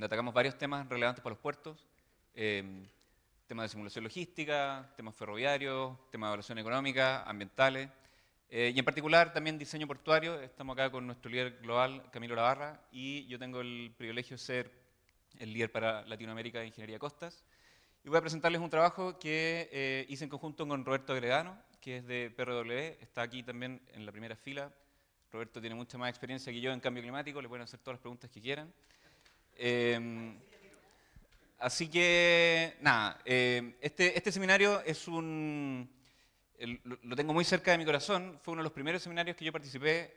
donde atacamos varios temas relevantes para los puertos, temas de simulación logística, temas ferroviarios, temas de evaluación económica, ambientales, y en particular también diseño portuario. Estamos acá con nuestro líder global, Camilo Lavarra, y yo tengo el privilegio de ser el líder para Latinoamérica de Ingeniería de Costas. Y voy a presentarles un trabajo que hice en conjunto con Roberto Agredano, que es de PRW, está aquí también en la primera fila. Roberto tiene mucha más experiencia que yo en cambio climático, le pueden hacer todas las preguntas que quieran. Así que, nada, este seminario es lo tengo muy cerca de mi corazón. Fue uno de los primeros seminarios que yo participé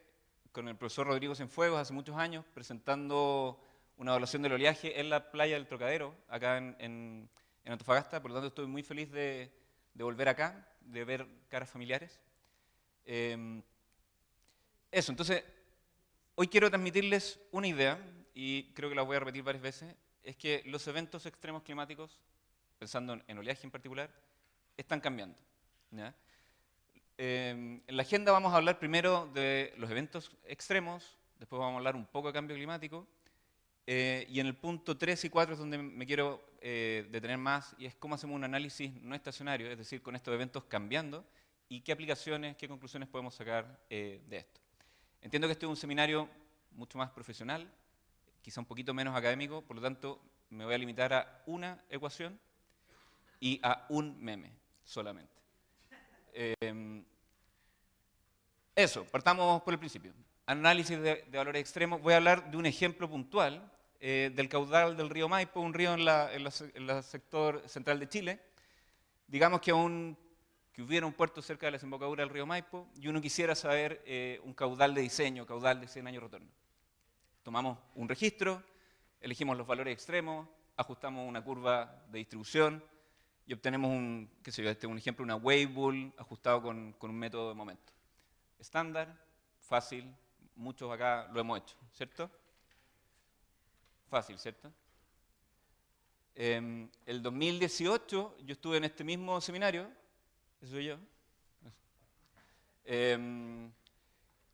con el profesor Rodrigo Cienfuegos hace muchos años, presentando una evaluación del oleaje en la playa del Trocadero, acá en Antofagasta. Por lo tanto, estoy muy feliz de volver acá, de ver caras familiares. Eso, entonces, hoy quiero transmitirles una idea, y creo que la voy a repetir varias veces, es que los eventos extremos climáticos, pensando en oleaje en particular, están cambiando. ¿Ya? En la agenda vamos a hablar primero de los eventos extremos, después vamos a hablar un poco de cambio climático, y en el punto 3 y 4 es donde me quiero detener más, y es cómo hacemos un análisis no estacionario, es decir, con estos eventos cambiando, y qué aplicaciones, qué conclusiones podemos sacar de esto. Entiendo que este es un seminario mucho más profesional, quizá un poquito menos académico, por lo tanto me voy a limitar a una ecuación y a un meme solamente. Eso, partamos por el principio. Análisis de valores extremos. Voy a hablar de un ejemplo puntual del caudal del río Maipo, un río en el sector central de Chile. Digamos que hubiera un puerto cerca de la desembocadura del río Maipo y uno quisiera saber un caudal de diseño, caudal de 100 años retorno. Tomamos un registro, elegimos los valores extremos, ajustamos una curva de distribución y obtenemos un ejemplo, una wave ajustado con un método de momento. Estándar, fácil, muchos acá lo hemos hecho, ¿cierto? Fácil, ¿cierto? El 2018 yo estuve en este mismo seminario, ese soy yo,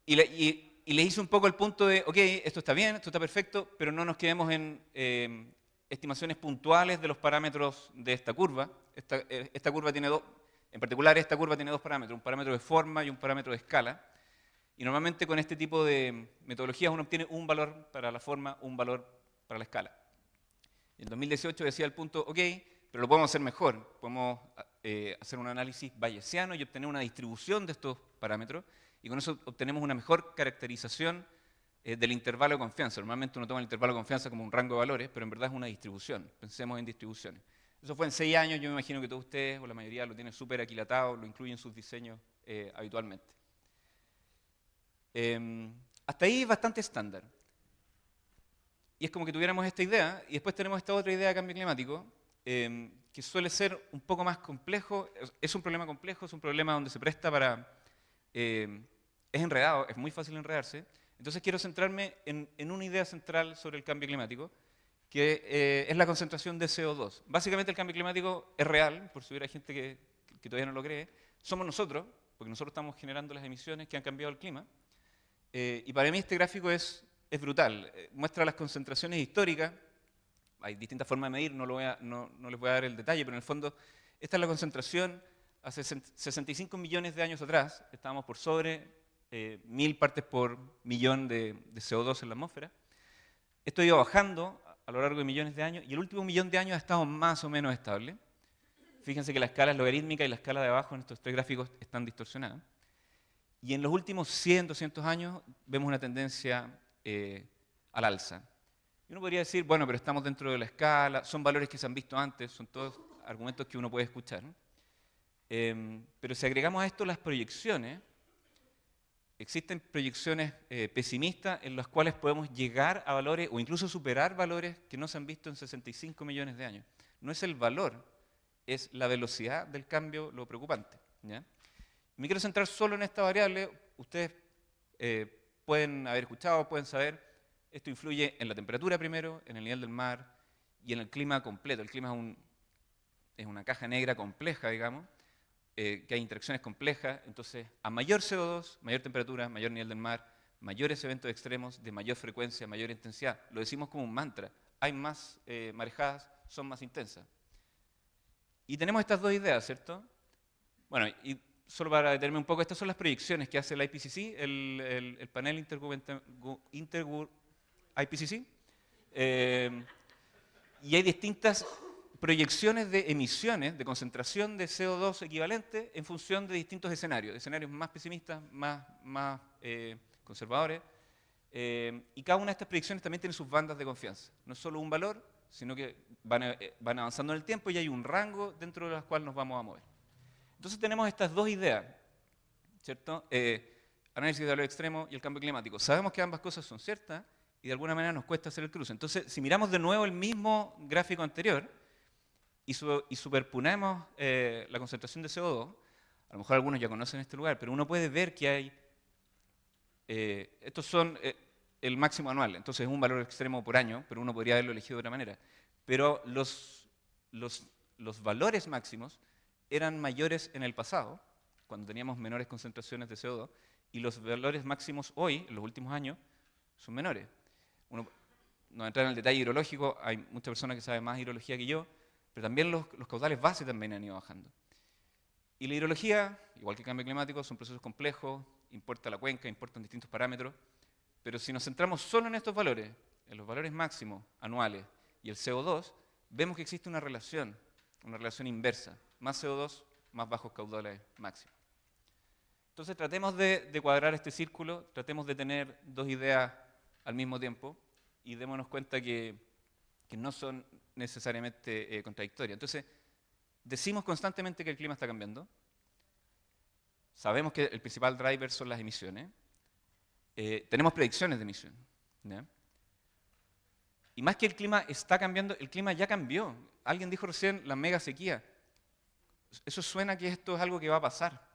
y le hice un poco el punto de, ok, esto está bien, esto está perfecto, pero no nos quedemos en estimaciones puntuales de los parámetros de esta curva. Esta curva tiene en particular esta curva tiene dos parámetros, un parámetro de forma y un parámetro de escala. Y normalmente con este tipo de metodologías uno obtiene un valor para la forma, un valor para la escala. En 2018 decía el punto, ok, pero lo podemos hacer mejor. Podemos hacer un análisis bayesiano y obtener una distribución de estos parámetros, y con eso obtenemos una mejor caracterización del intervalo de confianza. Normalmente uno toma el intervalo de confianza como un rango de valores, pero en verdad es una distribución. Pensemos en distribuciones. Eso fue en 6 años, yo me imagino que todos ustedes, o la mayoría, lo tienen súper aquilatado, lo incluyen en sus diseños habitualmente. Hasta ahí es bastante estándar. Y es como que tuviéramos esta idea, y después tenemos esta otra idea de cambio climático, que suele ser un poco más complejo. Es un problema complejo, es un problema donde se presta para... es enredado, es muy fácil enredarse. Entonces quiero centrarme en una idea central sobre el cambio climático, que es la concentración de CO2. Básicamente el cambio climático es real, por si hubiera gente que todavía no lo cree. Somos nosotros, porque nosotros estamos generando las emisiones que han cambiado el clima. Y para mí este gráfico es brutal. Muestra las concentraciones históricas. Hay distintas formas de medir, no les voy a dar el detalle, pero en el fondo esta es la concentración hace 65 millones de años atrás. Estábamos por sobre 1000 partes por millón de CO2 en la atmósfera. Esto iba bajando a lo largo de millones de años, y el último millón de años ha estado más o menos estable. Fíjense que la escala es logarítmica y la escala de abajo en estos tres gráficos están distorsionadas. Y en los últimos 100, 200 años vemos una tendencia al alza. Y uno podría decir, bueno, pero estamos dentro de la escala, son valores que se han visto antes, son todos argumentos que uno puede escuchar. Pero si agregamos a esto las proyecciones, existen proyecciones pesimistas en las cuales podemos llegar a valores o incluso superar valores que no se han visto en 65 millones de años. No es el valor, es la velocidad del cambio lo preocupante. ¿Ya? Me quiero centrar solo en esta variable. Ustedes pueden haber escuchado, pueden saber, esto influye en la temperatura primero, en el nivel del mar y en el clima completo. El clima es una caja negra compleja, digamos, que hay interacciones complejas. Entonces, a mayor CO2, mayor temperatura, mayor nivel del mar, mayores eventos extremos de mayor frecuencia, mayor intensidad. Lo decimos como un mantra. hay más marejadas, son más intensas. Y tenemos estas dos ideas, ¿cierto? Bueno, y solo para detenerme un poco, estas son las proyecciones que hace el IPCC, el panel IPCC. Y hay distintas proyecciones de emisiones, de concentración de CO2 equivalente en función de distintos escenarios más pesimistas, más conservadores. Y cada una de estas predicciones también tiene sus bandas de confianza. No es solo un valor, sino que van avanzando en el tiempo y hay un rango dentro de las cuales nos vamos a mover. Entonces tenemos estas dos ideas, ¿cierto? Análisis de valor extremo y el cambio climático. Sabemos que ambas cosas son ciertas y de alguna manera nos cuesta hacer el cruce. Entonces, si miramos de nuevo el mismo gráfico anterior y superponemos la concentración de CO2, a lo mejor algunos ya conocen este lugar, pero uno puede ver que hay estos son el máximo anual, entonces es un valor extremo por año, pero uno podría haberlo elegido de otra manera. Pero los valores máximos eran mayores en el pasado, cuando teníamos menores concentraciones de CO2, y los valores máximos hoy, en los últimos años, son menores. Uno no va a entrar en el detalle hidrológico, hay muchas personas que saben más hidrología que yo, pero también los caudales base también han ido bajando. Y la hidrología, igual que el cambio climático, son procesos complejos, importa la cuenca, importan distintos parámetros, pero si nos centramos solo en estos valores, en los valores máximos anuales y el CO2, vemos que existe una relación inversa, más CO2, más bajos caudales máximos. Entonces tratemos de cuadrar este círculo, tratemos de tener dos ideas al mismo tiempo y démonos cuenta que no son necesariamente contradictorias. Entonces, decimos constantemente que el clima está cambiando. Sabemos que el principal driver son las emisiones. Tenemos predicciones de emisiones. ¿Ya? Y más que el clima está cambiando, el clima ya cambió. Alguien dijo recién la mega sequía. Eso suena que esto es algo que va a pasar.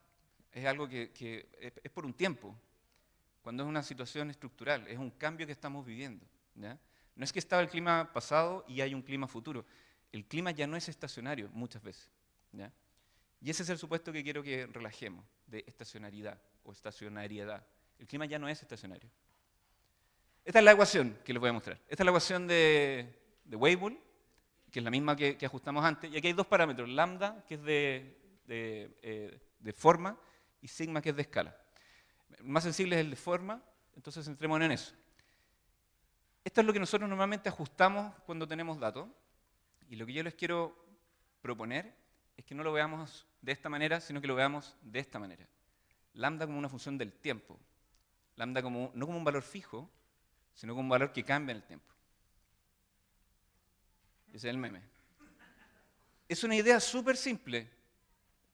Es algo que es por un tiempo. Cuando es una situación estructural, es un cambio que estamos viviendo. ¿Ya? No es que estaba el clima pasado y hay un clima futuro. El clima ya no es estacionario muchas veces. ¿Ya? Y ese es el supuesto que quiero que relajemos, de estacionariedad o estacionariedad. El clima ya no es estacionario. Esta es la ecuación que les voy a mostrar. Esta es la ecuación de Weibull, que es la misma que ajustamos antes. Y aquí hay dos parámetros, lambda, que es de forma, y sigma, que es de escala. El más sensible es el de forma, entonces centrémonos en eso. Esto es lo que nosotros normalmente ajustamos cuando tenemos datos. Y lo que yo les quiero proponer es que no lo veamos de esta manera, sino que lo veamos de esta manera. Lambda como una función del tiempo. Lambda no como un valor fijo, sino como un valor que cambia en el tiempo. Ese es el meme. Es una idea súper simple,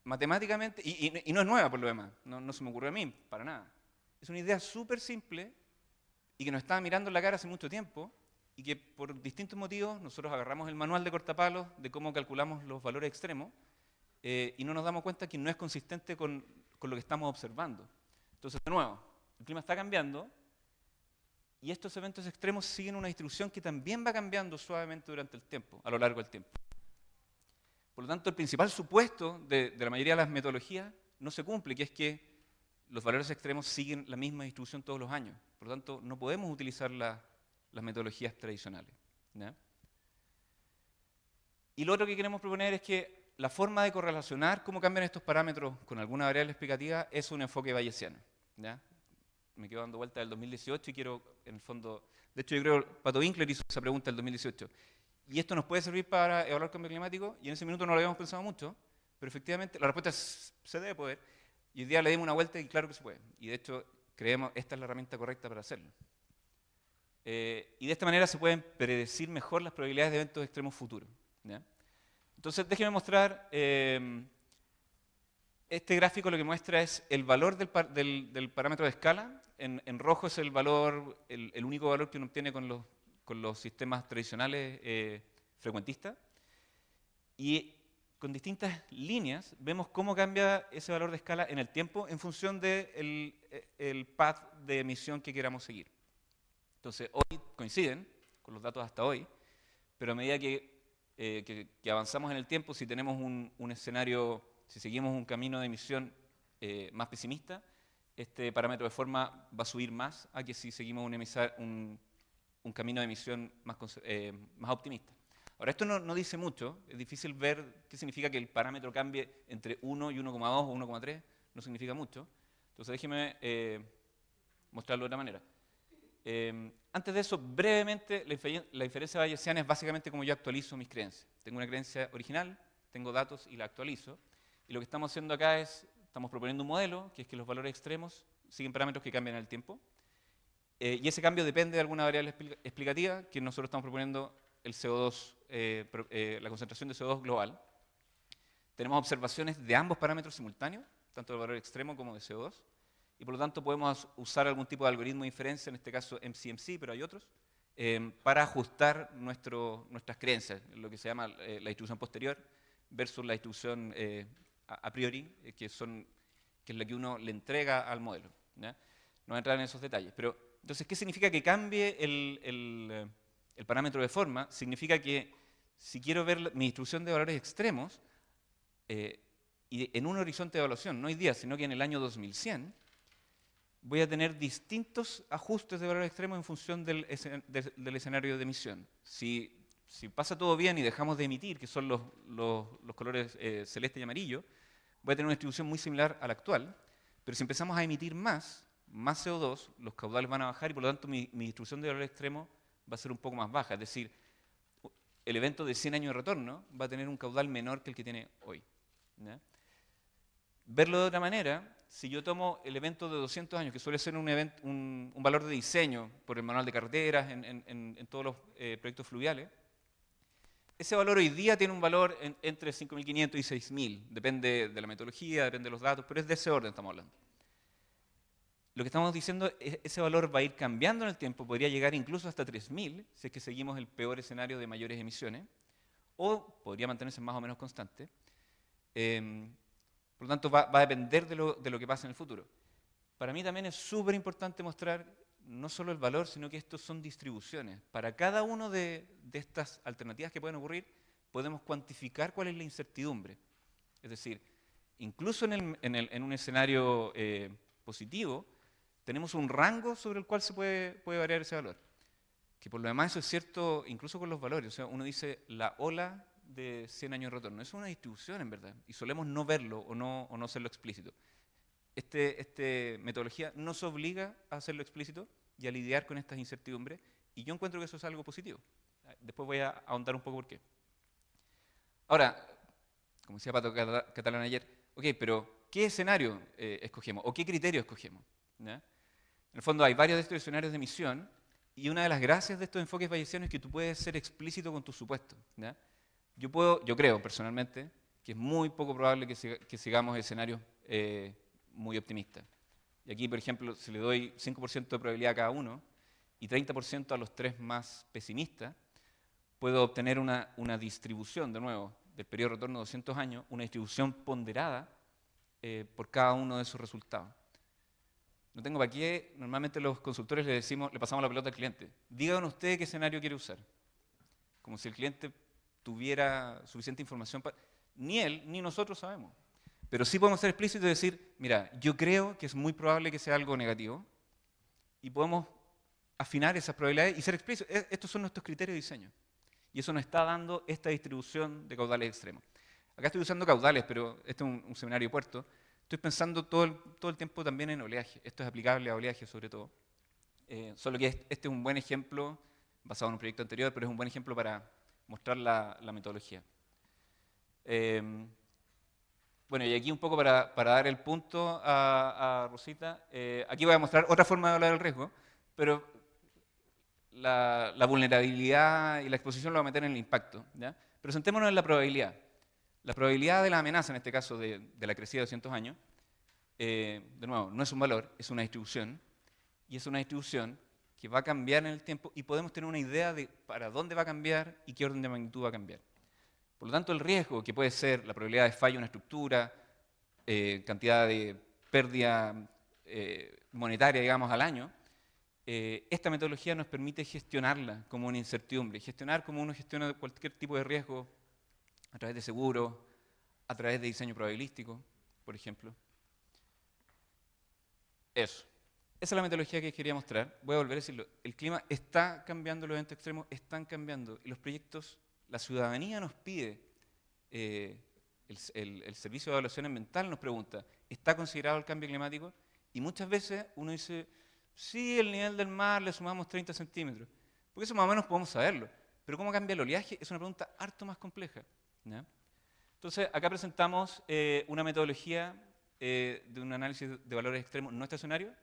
matemáticamente, y no es nueva por lo demás, no se me ocurrió a mí, para nada. Es una idea súper simple y que nos estaba mirando en la cara hace mucho tiempo y que por distintos motivos nosotros agarramos el manual de cortapalos de cómo calculamos los valores extremos y no nos damos cuenta que no es consistente con lo que estamos observando. Entonces, de nuevo, el clima está cambiando y estos eventos extremos siguen una distribución que también va cambiando suavemente durante el tiempo, a lo largo del tiempo. Por lo tanto, el principal supuesto de la mayoría de las metodologías no se cumple, que es que los valores extremos siguen la misma distribución todos los años. Por lo tanto, no podemos utilizar las metodologías tradicionales. ¿Ya? Y lo otro que queremos proponer es que la forma de correlacionar cómo cambian estos parámetros con alguna variable explicativa es un enfoque bayesiano. ¿Ya? Me quedo dando vuelta del 2018 y quiero, en el fondo, de hecho yo creo que Pato Winkler hizo esa pregunta en el 2018. Y esto nos puede servir para evaluar cambio climático, y en ese minuto no lo habíamos pensado mucho, pero efectivamente la respuesta es, se debe poder, y hoy día le dimos una vuelta y claro que se puede. Y de hecho creemos esta es la herramienta correcta para hacerlo. Y de esta manera se pueden predecir mejor las probabilidades de eventos extremos futuros. ¿Ya? Entonces déjenme mostrar, este gráfico lo que muestra es el valor del parámetro de escala. En rojo es el valor, el único valor que uno obtiene con los sistemas tradicionales frecuentistas. Y con distintas líneas vemos cómo cambia ese valor de escala en el tiempo en función del path de emisión que queramos seguir. Entonces, hoy coinciden con los datos hasta hoy, pero a medida que avanzamos en el tiempo, si tenemos un escenario, si seguimos un camino de emisión más pesimista, este parámetro de forma va a subir más a que si seguimos un un camino de emisión más optimista. Ahora, esto no dice mucho, es difícil ver qué significa que el parámetro cambie entre 1 y 1,2 o 1,3, no significa mucho. Entonces déjeme mostrarlo de otra manera. Antes de eso, brevemente, la diferencia bayesiana es básicamente como yo actualizo mis creencias. Tengo una creencia original, tengo datos y la actualizo. Y lo que estamos haciendo acá es, estamos proponiendo un modelo, que es que los valores extremos siguen parámetros que cambian en el tiempo. Y ese cambio depende de alguna variable explicativa, que nosotros estamos proponiendo el CO2, la concentración de CO2 global. Tenemos observaciones de ambos parámetros simultáneos, tanto del valor extremo como de CO2, y por lo tanto podemos usar algún tipo de algoritmo de inferencia, en este caso MCMC, pero hay otros, para ajustar nuestras creencias, lo que se llama la distribución posterior versus la distribución a priori, que es la que uno le entrega al modelo, ¿ya? No voy a entrar en esos detalles, pero entonces, ¿qué significa que cambie el parámetro de forma? Significa que si quiero ver mi distribución de valores extremos, y en un horizonte de evaluación, no hoy día, sino que en el año 2100, voy a tener distintos ajustes de valores extremos en función del escenario de emisión. Si pasa todo bien y dejamos de emitir, que son los colores celeste y amarillo, voy a tener una distribución muy similar a la actual, pero si empezamos a emitir más CO2, los caudales van a bajar y por lo tanto mi distribución de valor extremo va a ser un poco más baja. Es decir, el evento de 100 años de retorno va a tener un caudal menor que el que tiene hoy, ¿ya? Verlo de otra manera, si yo tomo el evento de 200 años, que suele ser un valor de diseño por el manual de carreteras en todos los proyectos fluviales, ese valor hoy día tiene un valor entre 5.500 y 6.000, depende de la metodología, depende de los datos, pero es de ese orden estamos hablando. Lo que estamos diciendo es que ese valor va a ir cambiando en el tiempo, podría llegar incluso hasta 3.000, si es que seguimos el peor escenario de mayores emisiones, o podría mantenerse más o menos constante. Por lo tanto, va a depender de lo que pase en el futuro. Para mí también es súper importante mostrar no solo el valor, sino que estos son distribuciones. Para cada una de estas alternativas que pueden ocurrir, podemos cuantificar cuál es la incertidumbre. Es decir, incluso en un escenario positivo, tenemos un rango sobre el cual se puede variar ese valor. Que por lo demás eso es cierto incluso con los valores. O sea, uno dice la ola de 100 años de retorno. Es una distribución en verdad. Y solemos no verlo o no hacerlo explícito. Esta metodología nos obliga a hacerlo explícito y a lidiar con estas incertidumbres. Y yo encuentro que eso es algo positivo. Después voy a ahondar un poco por qué. Ahora, como decía Pato Catalán ayer, ok, pero ¿qué escenario escogemos? ¿O qué criterio escogemos? ¿Ya? En el fondo hay varios de estos escenarios de emisión y una de las gracias de estos enfoques bayesianos es que tú puedes ser explícito con tus supuestos, ¿ya? Yo creo personalmente que es muy poco probable que sigamos escenarios muy optimistas. Y aquí, por ejemplo, si le doy 5% de probabilidad a cada uno y 30% a los tres más pesimistas, puedo obtener una distribución, de nuevo, del periodo de retorno de 200 años, una distribución ponderada por cada uno de esos resultados. No tengo para qué, normalmente los consultores le pasamos la pelota al cliente. Díganos usted qué escenario quiere usar. Como si el cliente tuviera suficiente información para... Ni él, ni nosotros sabemos. Pero sí podemos ser explícitos y decir, mira, yo creo que es muy probable que sea algo negativo y podemos afinar esas probabilidades y ser explícitos. Estos son nuestros criterios de diseño. Y eso nos está dando esta distribución de caudales extremos. Acá estoy usando caudales, pero este es un seminario de puerto. Estoy pensando todo el tiempo también en oleaje. Esto es aplicable a oleaje sobre todo. Solo que este es un buen ejemplo, basado en un proyecto anterior, pero es un buen ejemplo para mostrar la metodología. Bueno, y aquí un poco para dar el punto a Rosita, aquí voy a mostrar otra forma de hablar del riesgo, pero la vulnerabilidad y la exposición lo voy a meter en el impacto, ¿ya? Pero sentémonos en la probabilidad. La probabilidad de la amenaza, en este caso de la crecida de 200 años, de nuevo, no es un valor, es una distribución, y es una distribución que va a cambiar en el tiempo y podemos tener una idea de para dónde va a cambiar y qué orden de magnitud va a cambiar. Por lo tanto, el riesgo, que puede ser la probabilidad de fallo en una estructura, cantidad de pérdida monetaria, digamos, al año, esta metodología nos permite gestionarla como una incertidumbre, gestionar como uno gestiona cualquier tipo de riesgo a través de seguros, a través de diseño probabilístico, por ejemplo. Eso. Esa es la metodología que quería mostrar. Voy a volver a decirlo. El clima está cambiando, los eventos extremos están cambiando. Y los proyectos, la ciudadanía nos pide, el Servicio de Evaluación Ambiental nos pregunta, ¿está considerado el cambio climático? Y muchas veces uno dice, sí, el nivel del mar le sumamos 30 centímetros. Porque eso más o menos podemos saberlo. Pero cómo cambia el oleaje es una pregunta harto más compleja, ¿ya? Entonces, acá presentamos una metodología de un análisis de valores extremos no estacionarios,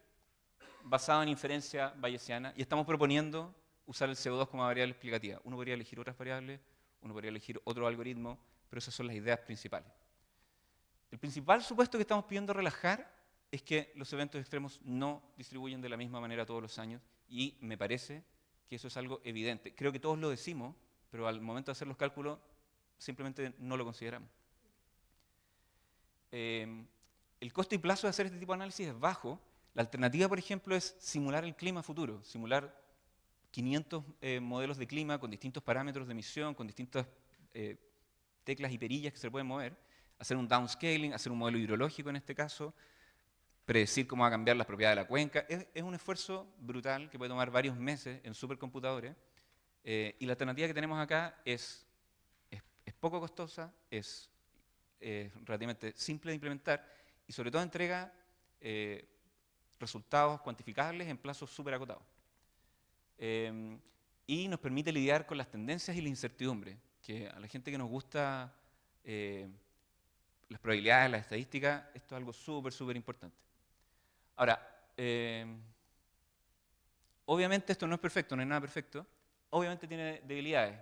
basado en inferencia bayesiana, y estamos proponiendo usar el CO2 como variable explicativa. Uno podría elegir otras variables, uno podría elegir otro algoritmo, pero esas son las ideas principales. El principal supuesto que estamos pidiendo relajar es que los eventos extremos no distribuyen de la misma manera todos los años, y me parece que eso es algo evidente. Creo que todos lo decimos, pero al momento de hacer los cálculos simplemente no lo consideramos. El costo y plazo de hacer este tipo de análisis es bajo. La alternativa, por ejemplo, es simular el clima futuro, simular 500 modelos de clima con distintos parámetros de emisión, con distintas teclas y perillas que se pueden mover, hacer un downscaling, hacer un modelo hidrológico en este caso, predecir cómo va a cambiar las propiedades de la cuenca. Es un esfuerzo brutal que puede tomar varios meses en supercomputadores, y la alternativa que tenemos acá es poco costosa, es relativamente simple de implementar y sobre todo entrega resultados cuantificables en plazos súper acotados. Y nos permite lidiar con las tendencias y la incertidumbre, que a la gente que nos gusta las probabilidades, las estadísticas, esto es algo súper importante. Ahora, obviamente esto no es perfecto, no es nada perfecto, obviamente tiene debilidades.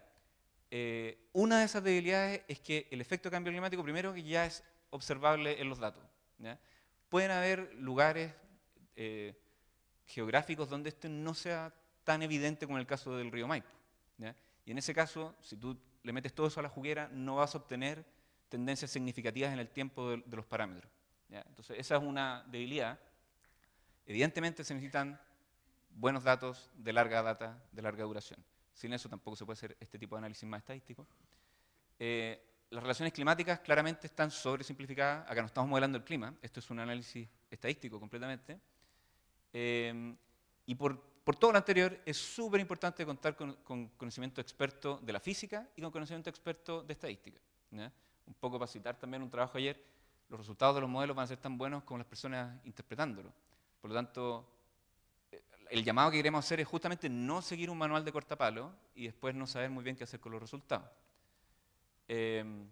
Una de esas debilidades es que el efecto de cambio climático, primero, que ya es observable en los datos, ¿ya? Pueden haber lugares geográficos donde esto no sea tan evidente como en el caso del río Maipo, ¿ya? Y en ese caso, si tú le metes todo eso a la juguera, no vas a obtener tendencias significativas en el tiempo de los parámetros, ¿ya? Entonces, esa es una debilidad. Evidentemente se necesitan buenos datos de larga data, de larga duración. Sin eso tampoco se puede hacer este tipo de análisis más estadístico. Las relaciones climáticas claramente están sobresimplificadas. Acá no estamos modelando el clima, esto es un análisis estadístico completamente. Y por todo lo anterior, es súper importante contar con conocimiento experto de la física y con conocimiento experto de estadística, ¿ya? Un poco para citar también un trabajo ayer, los resultados de los modelos van a ser tan buenos como las personas interpretándolos. Por lo tanto, el llamado que queremos hacer es justamente no seguir un manual de cortapalo y después no saber muy bien qué hacer con los resultados. Me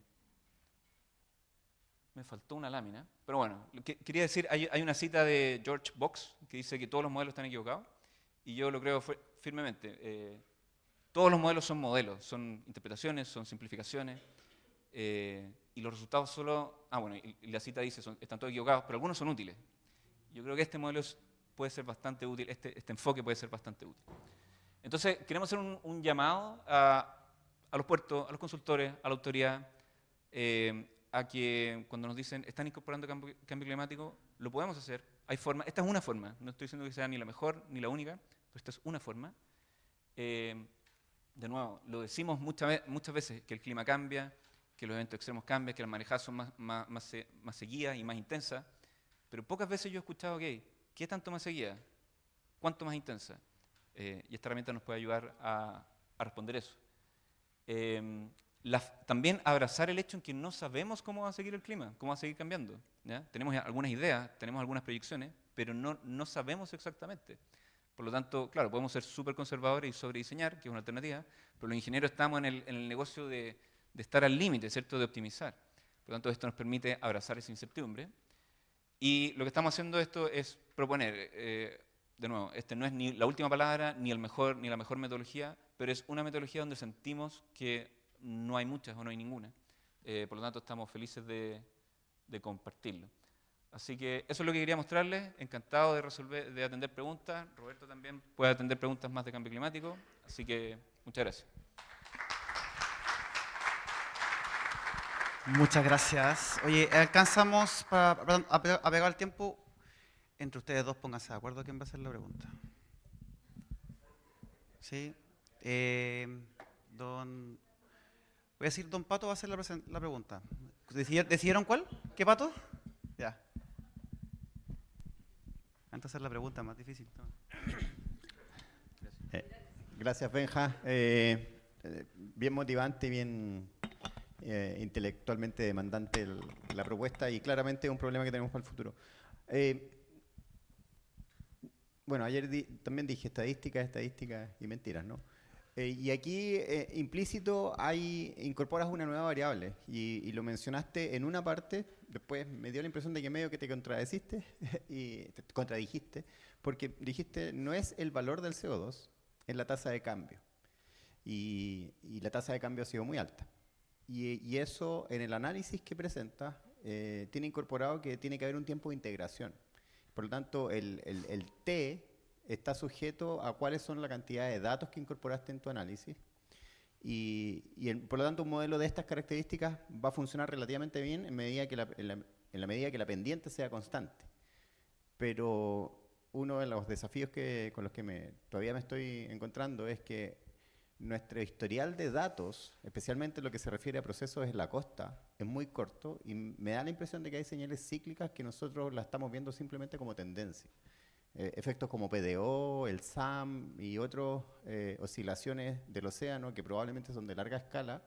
faltó una lámina, pero bueno, quería decir, hay una cita de George Box que dice que todos los modelos están equivocados, y yo lo creo firmemente. Todos los modelos son modelos, son interpretaciones, son simplificaciones, y los resultados solo... bueno, y la cita dice, están todos equivocados, pero algunos son útiles. Yo creo que este modelo puede ser bastante útil, este enfoque puede ser bastante útil. Entonces, queremos hacer un llamado a los puertos, a los consultores, a la autoridad, a que cuando nos dicen están incorporando cambio climático, lo podemos hacer. Hay formas, esta es una forma, no estoy diciendo que sea ni la mejor ni la única, pero esta es una forma. De nuevo, lo decimos muchas veces, que el clima cambia, que los eventos extremos cambian, que las marejadas son más seguidas y más intensas, pero pocas veces yo he escuchado, ¿qué tanto más seguida? ¿Cuánto más intensa? Y esta herramienta nos puede ayudar a responder eso. También abrazar el hecho en que no sabemos cómo va a seguir el clima, cómo va a seguir cambiando, ¿ya? Tenemos algunas ideas, tenemos algunas proyecciones, pero no sabemos exactamente. Por lo tanto, claro, podemos ser súper conservadores y sobrediseñar, que es una alternativa, pero los ingenieros estamos en el negocio de estar al límite, ¿cierto?, de optimizar. Por lo tanto, esto nos permite abrazar esa incertidumbre. Y lo que estamos haciendo esto es proponer, de nuevo, este no es ni la última palabra, ni la mejor metodología, pero es una metodología donde sentimos que no hay muchas o no hay ninguna. Por lo tanto, estamos felices de compartirlo. Así que eso es lo que quería mostrarles. Encantado de atender preguntas. Roberto también puede atender preguntas más de cambio climático. Así que muchas gracias. Muchas gracias. Oye, alcanzamos a pegar el tiempo. Entre ustedes dos pónganse de acuerdo quién va a hacer la pregunta. ¿Sí? Voy a decir, don Pato va a hacer la pregunta. ¿Decidieron cuál? ¿Qué Pato? Ya. Antes de hacer la pregunta más difícil. ¿No? Gracias, Benja. Bien motivante y bien intelectualmente demandante la propuesta y claramente es un problema que tenemos para el futuro. Bueno, ayer también dije estadísticas y mentiras, ¿no? Y aquí implícito incorporas una nueva variable y lo mencionaste en una parte, después me dio la impresión de que medio que te contradeciste y te contradijiste, porque dijiste no es el valor del CO2, es la tasa de cambio. Y la tasa de cambio ha sido muy alta. Y eso en el análisis que presenta tiene incorporado que tiene que haber un tiempo de integración. Por lo tanto, el T está sujeto a cuáles son la cantidad de datos que incorporaste en tu análisis. Por lo tanto, un modelo de estas características va a funcionar relativamente bien en la medida que la pendiente sea constante. Pero uno de los desafíos con los que todavía me estoy encontrando es que nuestro historial de datos, especialmente lo que se refiere a procesos en la costa, es muy corto y me da la impresión de que hay señales cíclicas que nosotros las estamos viendo simplemente como tendencia. Efectos como PDO, el SAM y otras oscilaciones del océano que probablemente son de larga escala,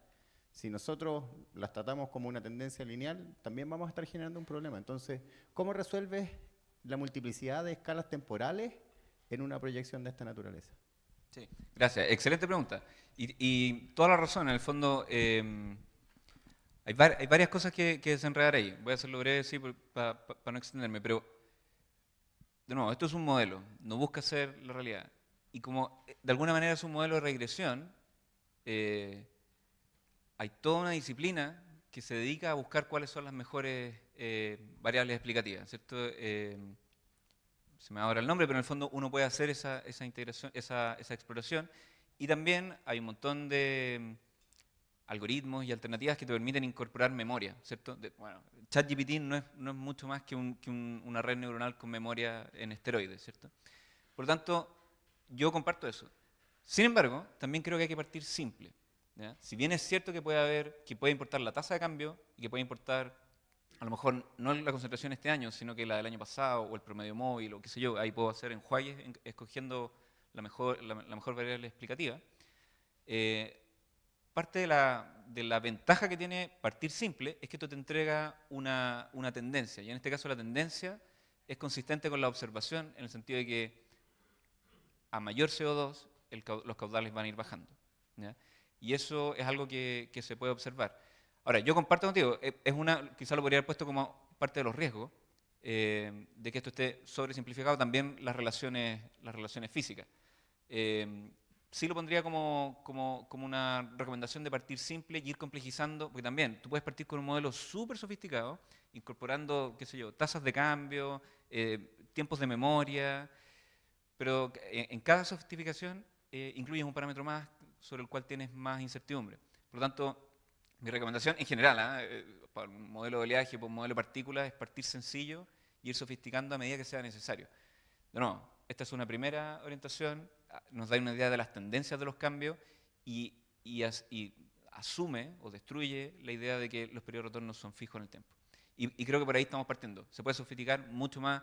si nosotros las tratamos como una tendencia lineal, también vamos a estar generando un problema. Entonces, ¿cómo resuelves la multiplicidad de escalas temporales en una proyección de esta naturaleza? Sí, gracias. Excelente pregunta. Y toda la razón, en el fondo, hay varias cosas que desenredar ahí. Voy a hacerlo breve, sí, para no extenderme, pero, de nuevo, esto es un modelo, no busca ser la realidad. Y como de alguna manera es un modelo de regresión, hay toda una disciplina que se dedica a buscar cuáles son las mejores variables explicativas, ¿cierto? Se me va ahora el nombre, pero en el fondo uno puede hacer esa integración, esa exploración. Y también hay un montón de algoritmos y alternativas que te permiten incorporar memoria, ¿cierto? Bueno, ChatGPT no es mucho más que una red neuronal con memoria en esteroides, ¿cierto? Por lo tanto, yo comparto eso. Sin embargo, también creo que hay que partir simple, ¿ya? Si bien es cierto que puede importar la tasa de cambio y que puede importar a lo mejor no la concentración este año, sino que la del año pasado o el promedio móvil o qué sé yo, ahí puedo hacer enjuagues escogiendo la mejor variable explicativa. Parte de la ventaja que tiene partir simple es que esto te entrega una tendencia, y en este caso la tendencia es consistente con la observación en el sentido de que a mayor CO2 los caudales van a ir bajando, ¿ya? Y eso es algo que se puede observar. Ahora, yo comparto contigo, quizá lo podría haber puesto como parte de los riesgos de que esto esté sobresimplificado, también las relaciones físicas. Sí lo pondría como una recomendación de partir simple y ir complejizando, porque también tú puedes partir con un modelo súper sofisticado, incorporando, qué sé yo, tasas de cambio, tiempos de memoria, pero en cada sofisticación incluyes un parámetro más sobre el cual tienes más incertidumbre. Por lo tanto, mi recomendación en general, para un modelo de oleaje, para un modelo de partículas, es partir sencillo y ir sofisticando a medida que sea necesario. De nuevo, esta es una primera orientación, nos da una idea de las tendencias de los cambios y asume o destruye la idea de que los periodos de retorno son fijos en el tiempo. Y creo que por ahí estamos partiendo. Se puede sofisticar mucho más.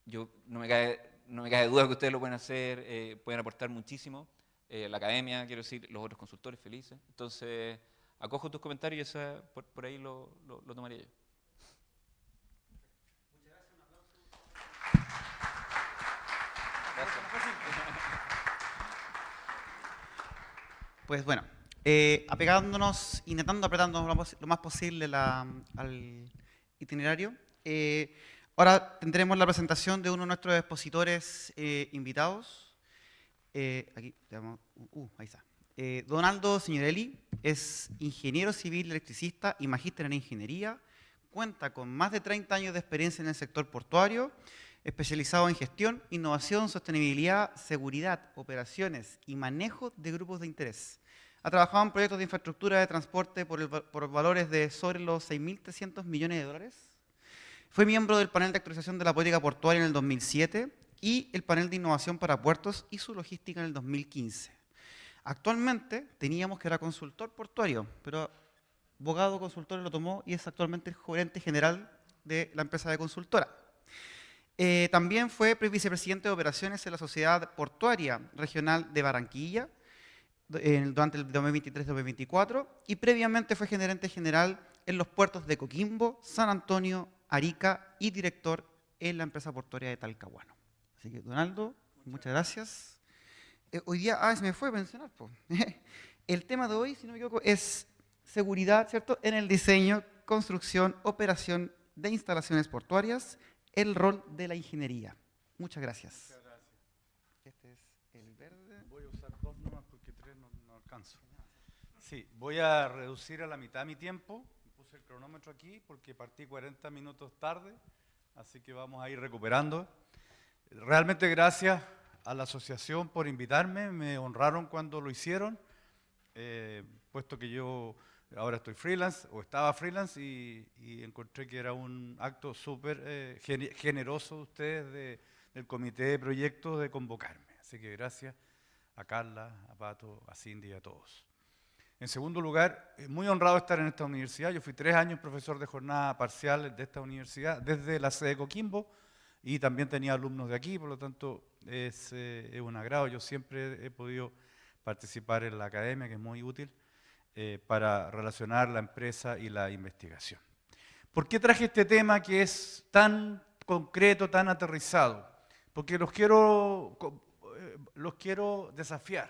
No me cae duda que ustedes lo pueden hacer, pueden aportar muchísimo. La academia, quiero decir, los otros consultores felices. Entonces, acojo tus comentarios y por ahí lo tomaría yo. Pues bueno, apegándonos, intentando apretándonos lo más posible al itinerario, ahora tendremos la presentación de uno de nuestros expositores invitados. Aquí, ahí está. Donaldo Signorelli es ingeniero civil electricista y magíster en ingeniería. Cuenta con más de 30 años de experiencia en el sector portuario, especializado en gestión, innovación, sostenibilidad, seguridad, operaciones y manejo de grupos de interés. Ha trabajado en proyectos de infraestructura de transporte por valores de sobre los 6.300 millones de dólares. Fue miembro del panel de actualización de la política portuaria en el 2007 y el panel de innovación para puertos y su logística en el 2015. Actualmente teníamos que era consultor portuario, pero abogado consultor lo tomó y es actualmente el gerente general de la empresa de consultora. También fue vicepresidente de operaciones en la Sociedad Portuaria Regional de Barranquilla durante el 2023-2024 y previamente fue gerente general en los puertos de Coquimbo, San Antonio, Arica y director en la empresa portuaria de Talcahuano. Así que, Donaldo, muchas gracias. Hoy día, se me fue a mencionar, po. El tema de hoy, si no me equivoco, es seguridad, ¿cierto? En el diseño, construcción, operación de instalaciones portuarias, el rol de la ingeniería. Muchas gracias. Muchas gracias. Este es el verde. Voy a usar 2 nomás porque 3 no alcanzo. Sí, voy a reducir a la mitad mi tiempo. Puse el cronómetro aquí porque partí 40 minutos tarde, así que vamos a ir recuperando. Realmente gracias a la asociación por invitarme, me honraron cuando lo hicieron, puesto que yo ahora estoy freelance, o estaba freelance, y encontré que era un acto súper generoso de ustedes, del comité de proyectos, de convocarme. Así que gracias a Carla, a Pato, a Cindy y a todos. En segundo lugar, muy honrado de estar en esta universidad. Yo fui 3 años profesor de jornada parcial de esta universidad, desde la sede de Coquimbo, y también tenía alumnos de aquí, por lo tanto es un agrado. Yo siempre he podido participar en la academia, que es muy útil, para relacionar la empresa y la investigación. ¿Por qué traje este tema que es tan concreto, tan aterrizado? Porque los quiero desafiar.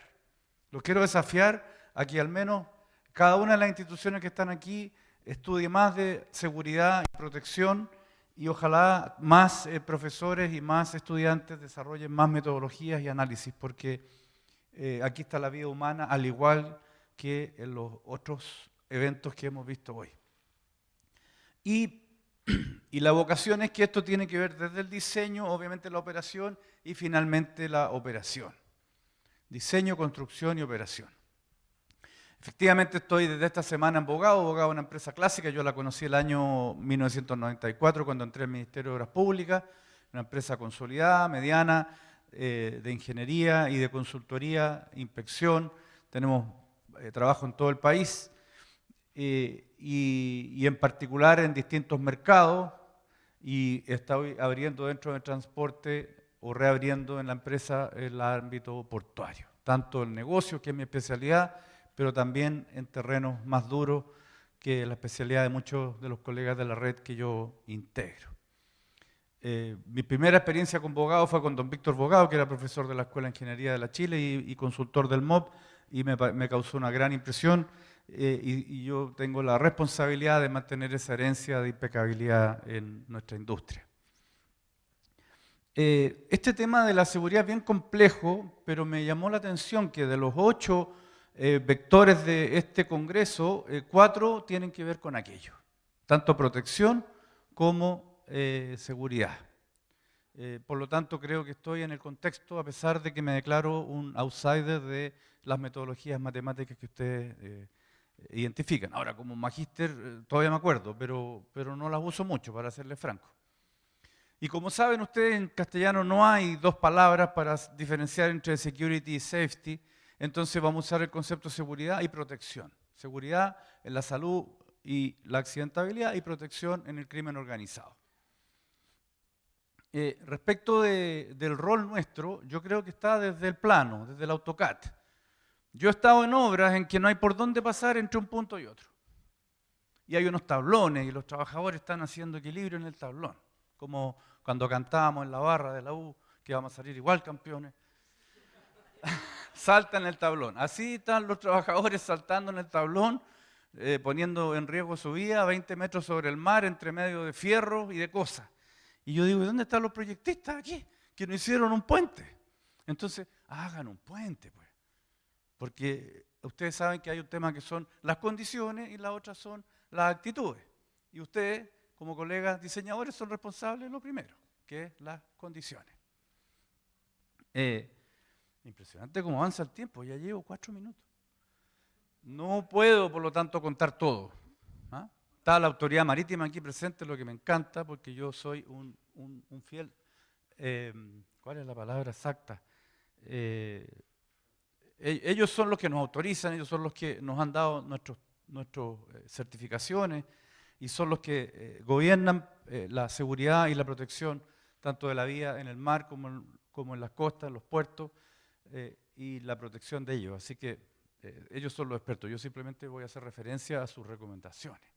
Los quiero desafiar a que al menos cada una de las instituciones que están aquí estudie más de seguridad y protección, y ojalá más profesores y más estudiantes desarrollen más metodologías y análisis, porque aquí está la vida humana, al igual que en los otros eventos que hemos visto hoy. Y la vocación es que esto tiene que ver desde el diseño, obviamente la operación, y finalmente la operación. Diseño, construcción y operación. Efectivamente estoy desde esta semana en Bogado es una empresa clásica, yo la conocí el año 1994 cuando entré al Ministerio de Obras Públicas, una empresa consolidada, mediana, de ingeniería y de consultoría, inspección, tenemos trabajo en todo el país y en particular en distintos mercados, y estoy abriendo dentro del transporte o reabriendo en la empresa el ámbito portuario, tanto el negocio, que es mi especialidad, pero también en terrenos más duros, que es la especialidad de muchos de los colegas de la red que yo integro. Mi primera experiencia con Bogado fue con don Víctor Bogado, que era profesor de la Escuela de Ingeniería de la Chile y consultor del MOB, y me causó una gran impresión, y yo tengo la responsabilidad de mantener esa herencia de impecabilidad en nuestra industria. Este tema de la seguridad es bien complejo, pero me llamó la atención que de los 8 vectores de este congreso, 4 tienen que ver con aquello, tanto protección como seguridad. Por lo tanto, creo que estoy en el contexto, a pesar de que me declaro un outsider de las metodologías matemáticas que ustedes identifican. Ahora, como magíster todavía me acuerdo, pero no las uso mucho, para serles franco. Y como saben ustedes, en castellano no hay 2 palabras para diferenciar entre security y safety. Entonces vamos a usar el concepto de seguridad y protección. Seguridad en la salud y la accidentabilidad, y protección en el crimen organizado. Respecto del rol nuestro, yo creo que está desde el plano, desde el AutoCAD. Yo he estado en obras en que no hay por dónde pasar entre un punto y otro. Y hay unos tablones y los trabajadores están haciendo equilibrio en el tablón. Como cuando cantábamos en la barra de la U, que vamos a salir igual campeones. Salta en el tablón. Así están los trabajadores saltando en el tablón, poniendo en riesgo su vida a 20 metros sobre el mar, entre medio de fierros y de cosas. Y yo digo, ¿y dónde están los proyectistas aquí? Que no hicieron un puente. Entonces, hagan un puente, pues. Porque ustedes saben que hay un tema que son las condiciones y la otra son las actitudes. Y ustedes, como colegas diseñadores, son responsables de lo primero, que es las condiciones. Impresionante cómo avanza el tiempo, ya llevo 4 minutos. No puedo, por lo tanto, contar todo. ¿Ah? Está la autoridad marítima aquí presente, lo que me encanta, porque yo soy un fiel... ¿cuál es la palabra exacta? Ellos son los que nos autorizan, ellos son los que nos han dado nuestras certificaciones, y son los que gobiernan la seguridad y la protección tanto de la vía en el mar como en las costas, en los puertos, y la protección de ellos. Así que ellos son los expertos. Yo simplemente voy a hacer referencia a sus recomendaciones.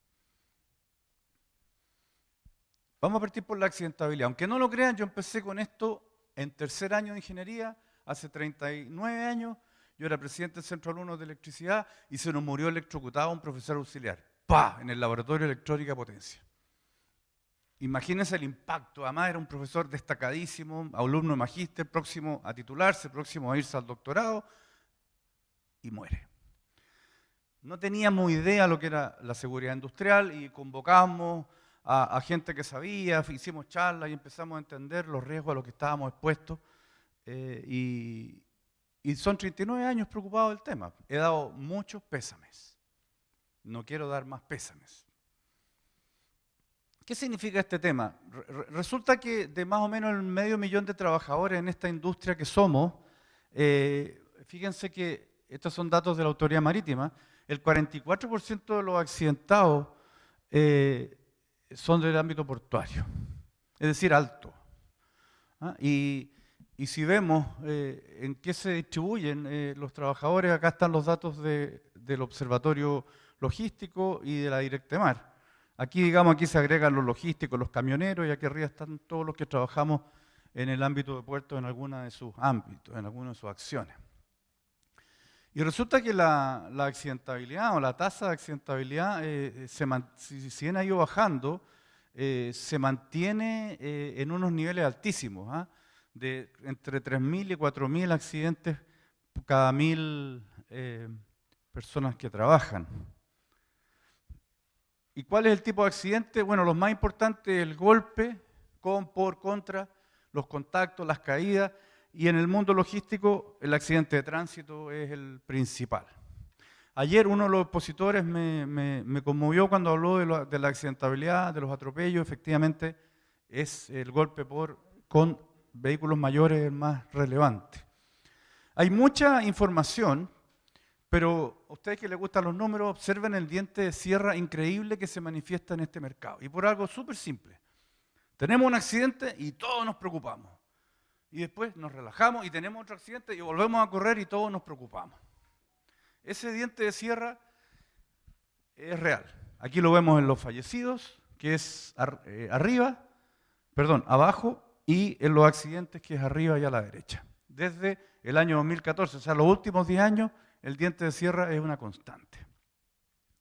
Vamos a partir por la accidentabilidad. Aunque no lo crean, yo empecé con esto en tercer año de ingeniería, hace 39 años. Yo era presidente del Centro de Alumnos de Electricidad y se nos murió electrocutado un profesor auxiliar. ¡Pah! En el laboratorio de electrónica potencia. Imagínense el impacto. Además era un profesor destacadísimo, alumno de magíster, próximo a titularse, próximo a irse al doctorado, y muere. No teníamos idea de lo que era la seguridad industrial y convocamos a gente que sabía, hicimos charlas y empezamos a entender los riesgos a los que estábamos expuestos. Y son 39 años preocupados del tema. He dado muchos pésames. No quiero dar más pésames. ¿Qué significa este tema? Resulta que de más o menos el 500.000 de trabajadores en esta industria que somos, fíjense que estos son datos de la Autoridad Marítima, el 44% de los accidentados son del ámbito portuario, es decir, alto. ¿Ah? Y si vemos en qué se distribuyen los trabajadores, acá están los datos del Observatorio Logístico y de la Directemar. Aquí, digamos, aquí se agregan los logísticos, los camioneros, y aquí arriba están todos los que trabajamos en el ámbito de puertos en alguno de sus ámbitos, en alguna de sus acciones. Y resulta que la accidentabilidad o la tasa de accidentabilidad, si bien ha ido bajando, se mantiene en unos niveles altísimos, ¿ah? De entre 3.000 y 4.000 accidentes cada 1.000 personas que trabajan. ¿Y cuál es el tipo de accidente? Bueno, los más importantes, el golpe, por, contra, los contactos, las caídas, y en el mundo logístico el accidente de tránsito es el principal. Ayer uno de los expositores me conmovió cuando habló de la accidentabilidad, de los atropellos. Efectivamente es el golpe con vehículos mayores el más relevante. Hay mucha información, pero a ustedes que les gustan los números, observen el diente de sierra increíble que se manifiesta en este mercado. Y por algo súper simple. Tenemos un accidente y todos nos preocupamos. Y después nos relajamos y tenemos otro accidente y volvemos a correr y todos nos preocupamos. Ese diente de sierra es real. Aquí lo vemos en los fallecidos, que es abajo, y en los accidentes, que es arriba y a la derecha. Desde el año 2014, o sea, los últimos 10 años, el diente de sierra es una constante.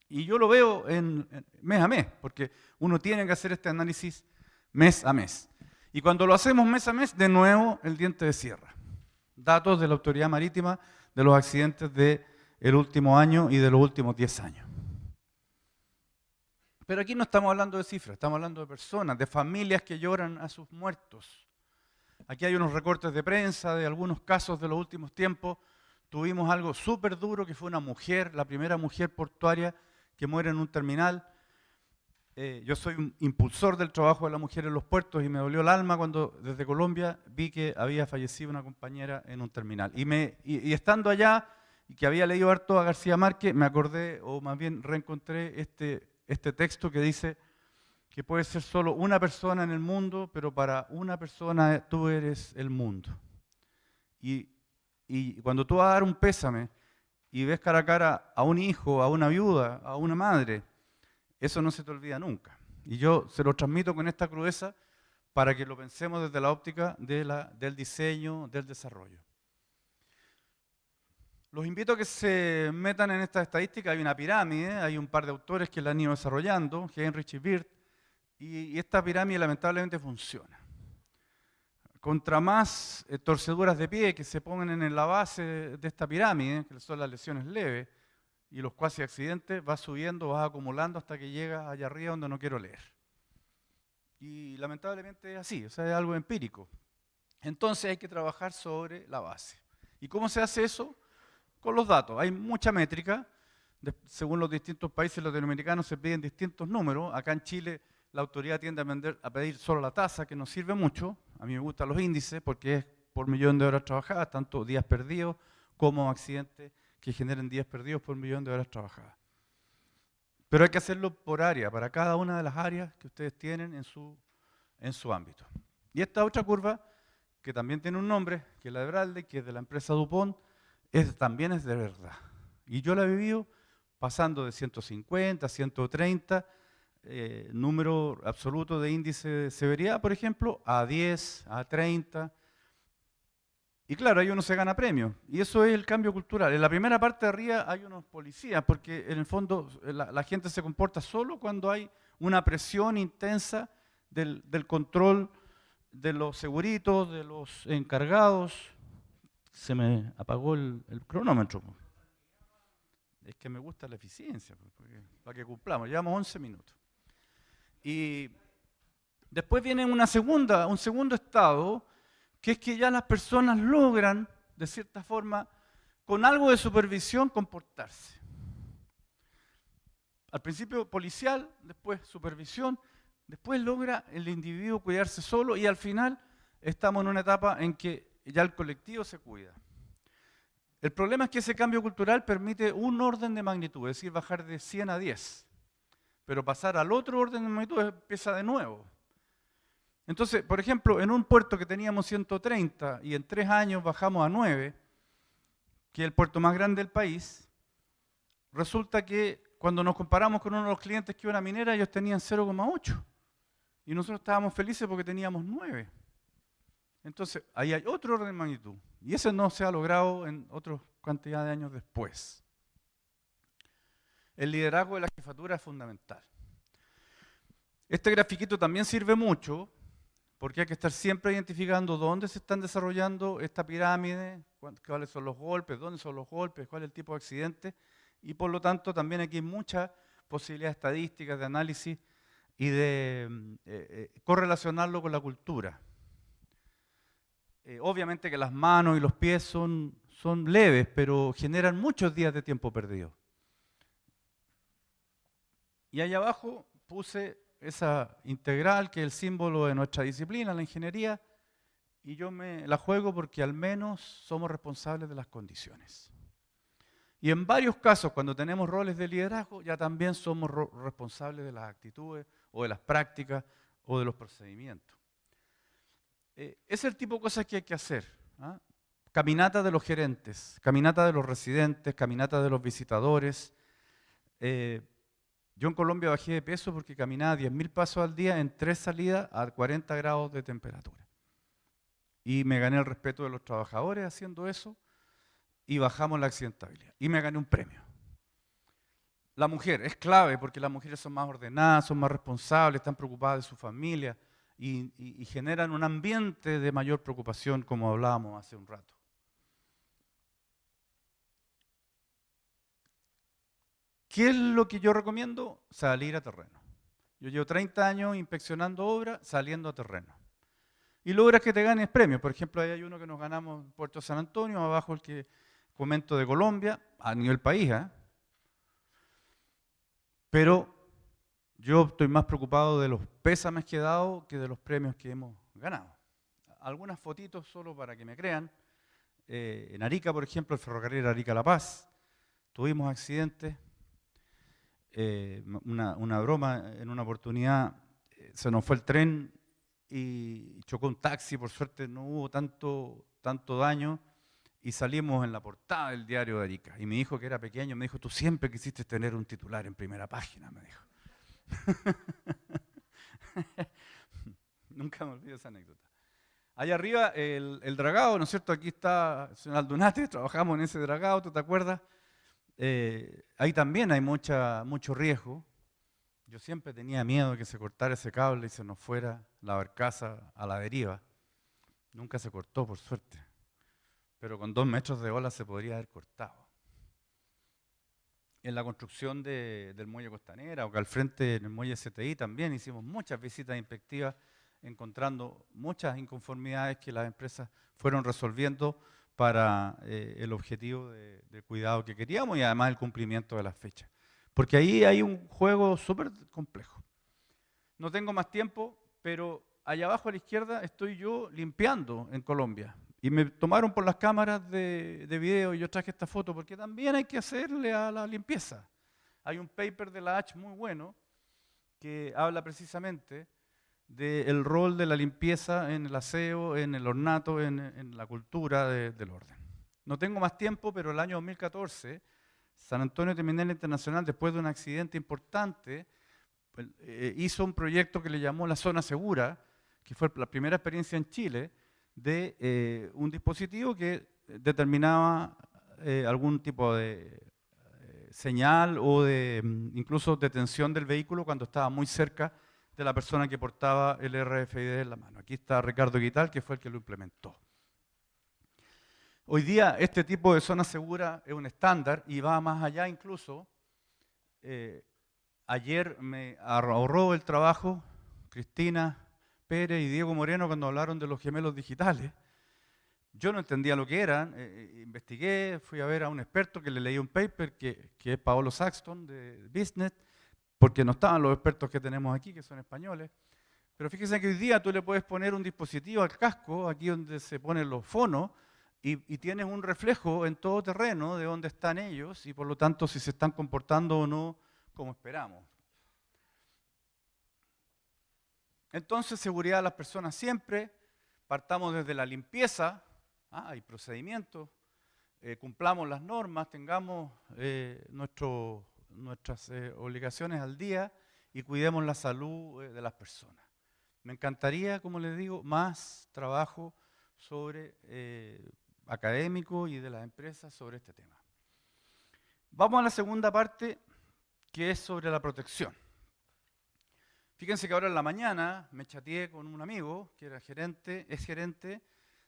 Y yo lo veo en mes a mes, porque uno tiene que hacer este análisis mes a mes. Y cuando lo hacemos mes a mes, de nuevo el diente de sierra. Datos de la Autoridad Marítima de los accidentes del último año y de los últimos 10 años. Pero aquí no estamos hablando de cifras, estamos hablando de personas, de familias que lloran a sus muertos. Aquí hay unos recortes de prensa de algunos casos de los últimos tiempos. Tuvimos algo súper duro, que fue una mujer, la primera mujer portuaria que muere en un terminal. Yo soy un impulsor del trabajo de la mujer en los puertos y me dolió el alma cuando desde Colombia vi que había fallecido una compañera en un terminal. Y estando allá, y que había leído harto a García Márquez, me acordé, o más bien reencontré este texto que dice que puede ser solo una persona en el mundo, pero para una persona tú eres el mundo. Y cuando tú vas a dar un pésame y ves cara a cara a un hijo, a una viuda, a una madre, eso no se te olvida nunca. Y yo se lo transmito con esta crudeza para que lo pensemos desde la óptica del diseño, del desarrollo. Los invito a que se metan en esta estadística. Hay una pirámide, hay un par de autores que la han ido desarrollando, Heinrich y Wirth, y esta pirámide lamentablemente funciona. Contra más torceduras de pie que se pongan en la base de esta pirámide, que son las lesiones leves, y los cuasi accidentes, vas subiendo, vas acumulando hasta que llegas allá arriba donde no quiero leer. Y lamentablemente es así, o sea, es algo empírico. Entonces hay que trabajar sobre la base. ¿Y cómo se hace eso? Con los datos. Hay mucha métrica, según los distintos países latinoamericanos se piden distintos números. Acá en Chile la autoridad tiende a pedir solo la tasa, que nos sirve mucho. A mí me gustan los índices porque es por millón de horas trabajadas, tanto días perdidos como accidentes que generen días perdidos por millón de horas trabajadas. Pero hay que hacerlo por área, para cada una de las áreas que ustedes tienen en su ámbito. Y esta otra curva, que también tiene un nombre, que es la de Bradley, que es de la empresa DuPont, también es de verdad. Y yo la he vivido pasando de 150 a 130, número absoluto de índice de severidad, por ejemplo, a 10, a 30. Y claro, ahí uno se gana premios. Y eso es el cambio cultural. En la primera parte de arriba hay unos policías, porque en el fondo la gente se comporta solo cuando hay una presión intensa del control de los seguritos, de los encargados. Se me apagó el cronómetro. Es que me gusta la eficiencia, para que cumplamos. Llevamos 11 minutos. Y después viene un segundo estado, que es que ya las personas logran, de cierta forma, con algo de supervisión, comportarse. Al principio policial, después supervisión, después logra el individuo cuidarse solo y al final estamos en una etapa en que ya el colectivo se cuida. El problema es que ese cambio cultural permite un orden de magnitud, es decir, bajar de 100 a 10. Pero pasar al otro orden de magnitud empieza de nuevo. Entonces, por ejemplo, en un puerto que teníamos 130 y en 3 años bajamos a 9, que es el puerto más grande del país, resulta que cuando nos comparamos con uno de los clientes que iba a una minera, ellos tenían 0,8. Y nosotros estábamos felices porque teníamos 9. Entonces, ahí hay otro orden de magnitud. Y ese no se ha logrado en otra cantidad de años después. El liderazgo de la jefatura es fundamental. Este grafiquito también sirve mucho porque hay que estar siempre identificando dónde se están desarrollando esta pirámide, cuáles son los golpes, dónde son los golpes, cuál es el tipo de accidente. Y por lo tanto también aquí hay muchas posibilidades estadísticas de análisis y de correlacionarlo con la cultura. Obviamente que las manos y los pies son leves, pero generan muchos días de tiempo perdido. Y ahí abajo puse esa integral que es el símbolo de nuestra disciplina, la ingeniería, y yo me la juego porque al menos somos responsables de las condiciones. Y en varios casos, cuando tenemos roles de liderazgo, ya también somos responsables de las actitudes o de las prácticas o de los procedimientos. Es el tipo de cosas que hay que hacer. ¿Ah? Caminata de los gerentes, caminata de los residentes, caminata de los visitadores. Yo en Colombia bajé de peso porque caminaba 10.000 pasos al día en 3 salidas a 40 grados de temperatura. Y me gané el respeto de los trabajadores haciendo eso y bajamos la accidentabilidad. Y me gané un premio. La mujer es clave porque las mujeres son más ordenadas, son más responsables, están preocupadas de su familia y generan un ambiente de mayor preocupación, como hablábamos hace un rato. ¿Qué es lo que yo recomiendo? Salir a terreno. Yo llevo 30 años inspeccionando obras, saliendo a terreno. Y logras que te ganes premios. Por ejemplo, ahí hay uno que nos ganamos en Puerto San Antonio, abajo el que comento de Colombia, a nivel país. Pero yo estoy más preocupado de los pésames que he dado que de los premios que hemos ganado. Algunas fotitos solo para que me crean. En Arica, por ejemplo, el ferrocarril Arica-La Paz, tuvimos accidentes. Una broma, en una oportunidad se nos fue el tren y chocó un taxi, por suerte no hubo tanto daño y salimos en la portada del diario de Arica. Y mi hijo, que era pequeño, me dijo, tú siempre quisiste tener un titular en primera página, me dijo. Nunca me olvido esa anécdota. Allá arriba el dragado, ¿no es cierto? Aquí está el señor Aldunate, trabajamos en ese dragado, ¿tú te acuerdas? Ahí también hay mucho riesgo. Yo siempre tenía miedo de que se cortara ese cable y se nos fuera la barcaza a la deriva. Nunca se cortó, por suerte. Pero con 2 metros de ola se podría haber cortado. En la construcción del muelle Costanera, o que al frente del muelle CTI también hicimos muchas visitas inspectivas, encontrando muchas inconformidades que las empresas fueron resolviendo para el objetivo de cuidado que queríamos y además el cumplimiento de las fechas. Porque ahí hay un juego súper complejo. No tengo más tiempo, pero allá abajo a la izquierda estoy yo limpiando en Colombia. Y me tomaron por las cámaras de video y yo traje esta foto porque también hay que hacerle a la limpieza. Hay un paper de la H muy bueno que habla precisamente del rol de la limpieza en el aseo, en el ornato, en la cultura del orden. No tengo más tiempo, pero el año 2014, San Antonio Terminal Internacional, después de un accidente importante, hizo un proyecto que le llamó la zona segura, que fue la primera experiencia en Chile, de un dispositivo que determinaba algún tipo de señal o de incluso detención del vehículo cuando estaba muy cerca de la persona que portaba el RFID en la mano. Aquí está Ricardo Guital, que fue el que lo implementó. Hoy día este tipo de zona segura es un estándar y va más allá incluso. Ayer me ahorró el trabajo Cristina Pérez y Diego Moreno cuando hablaron de los gemelos digitales. Yo no entendía lo que eran, investigué, fui a ver a un experto que le leí un paper que es Paolo Saxton de Business, porque no estaban los expertos que tenemos aquí, que son españoles. Pero fíjense que hoy día tú le puedes poner un dispositivo al casco, aquí donde se ponen los fonos, y tienes un reflejo en todo terreno de dónde están ellos y por lo tanto si se están comportando o no como esperamos. Entonces, seguridad de las personas siempre, partamos desde la limpieza, hay procedimientos, cumplamos las normas, tengamos nuestras obligaciones al día y cuidemos la salud de las personas. Me encantaría, como les digo, más trabajo sobre académico y de las empresas sobre este tema. Vamos a la segunda parte, que es sobre la protección. Fíjense que ahora en la mañana me chateé con un amigo que era es gerente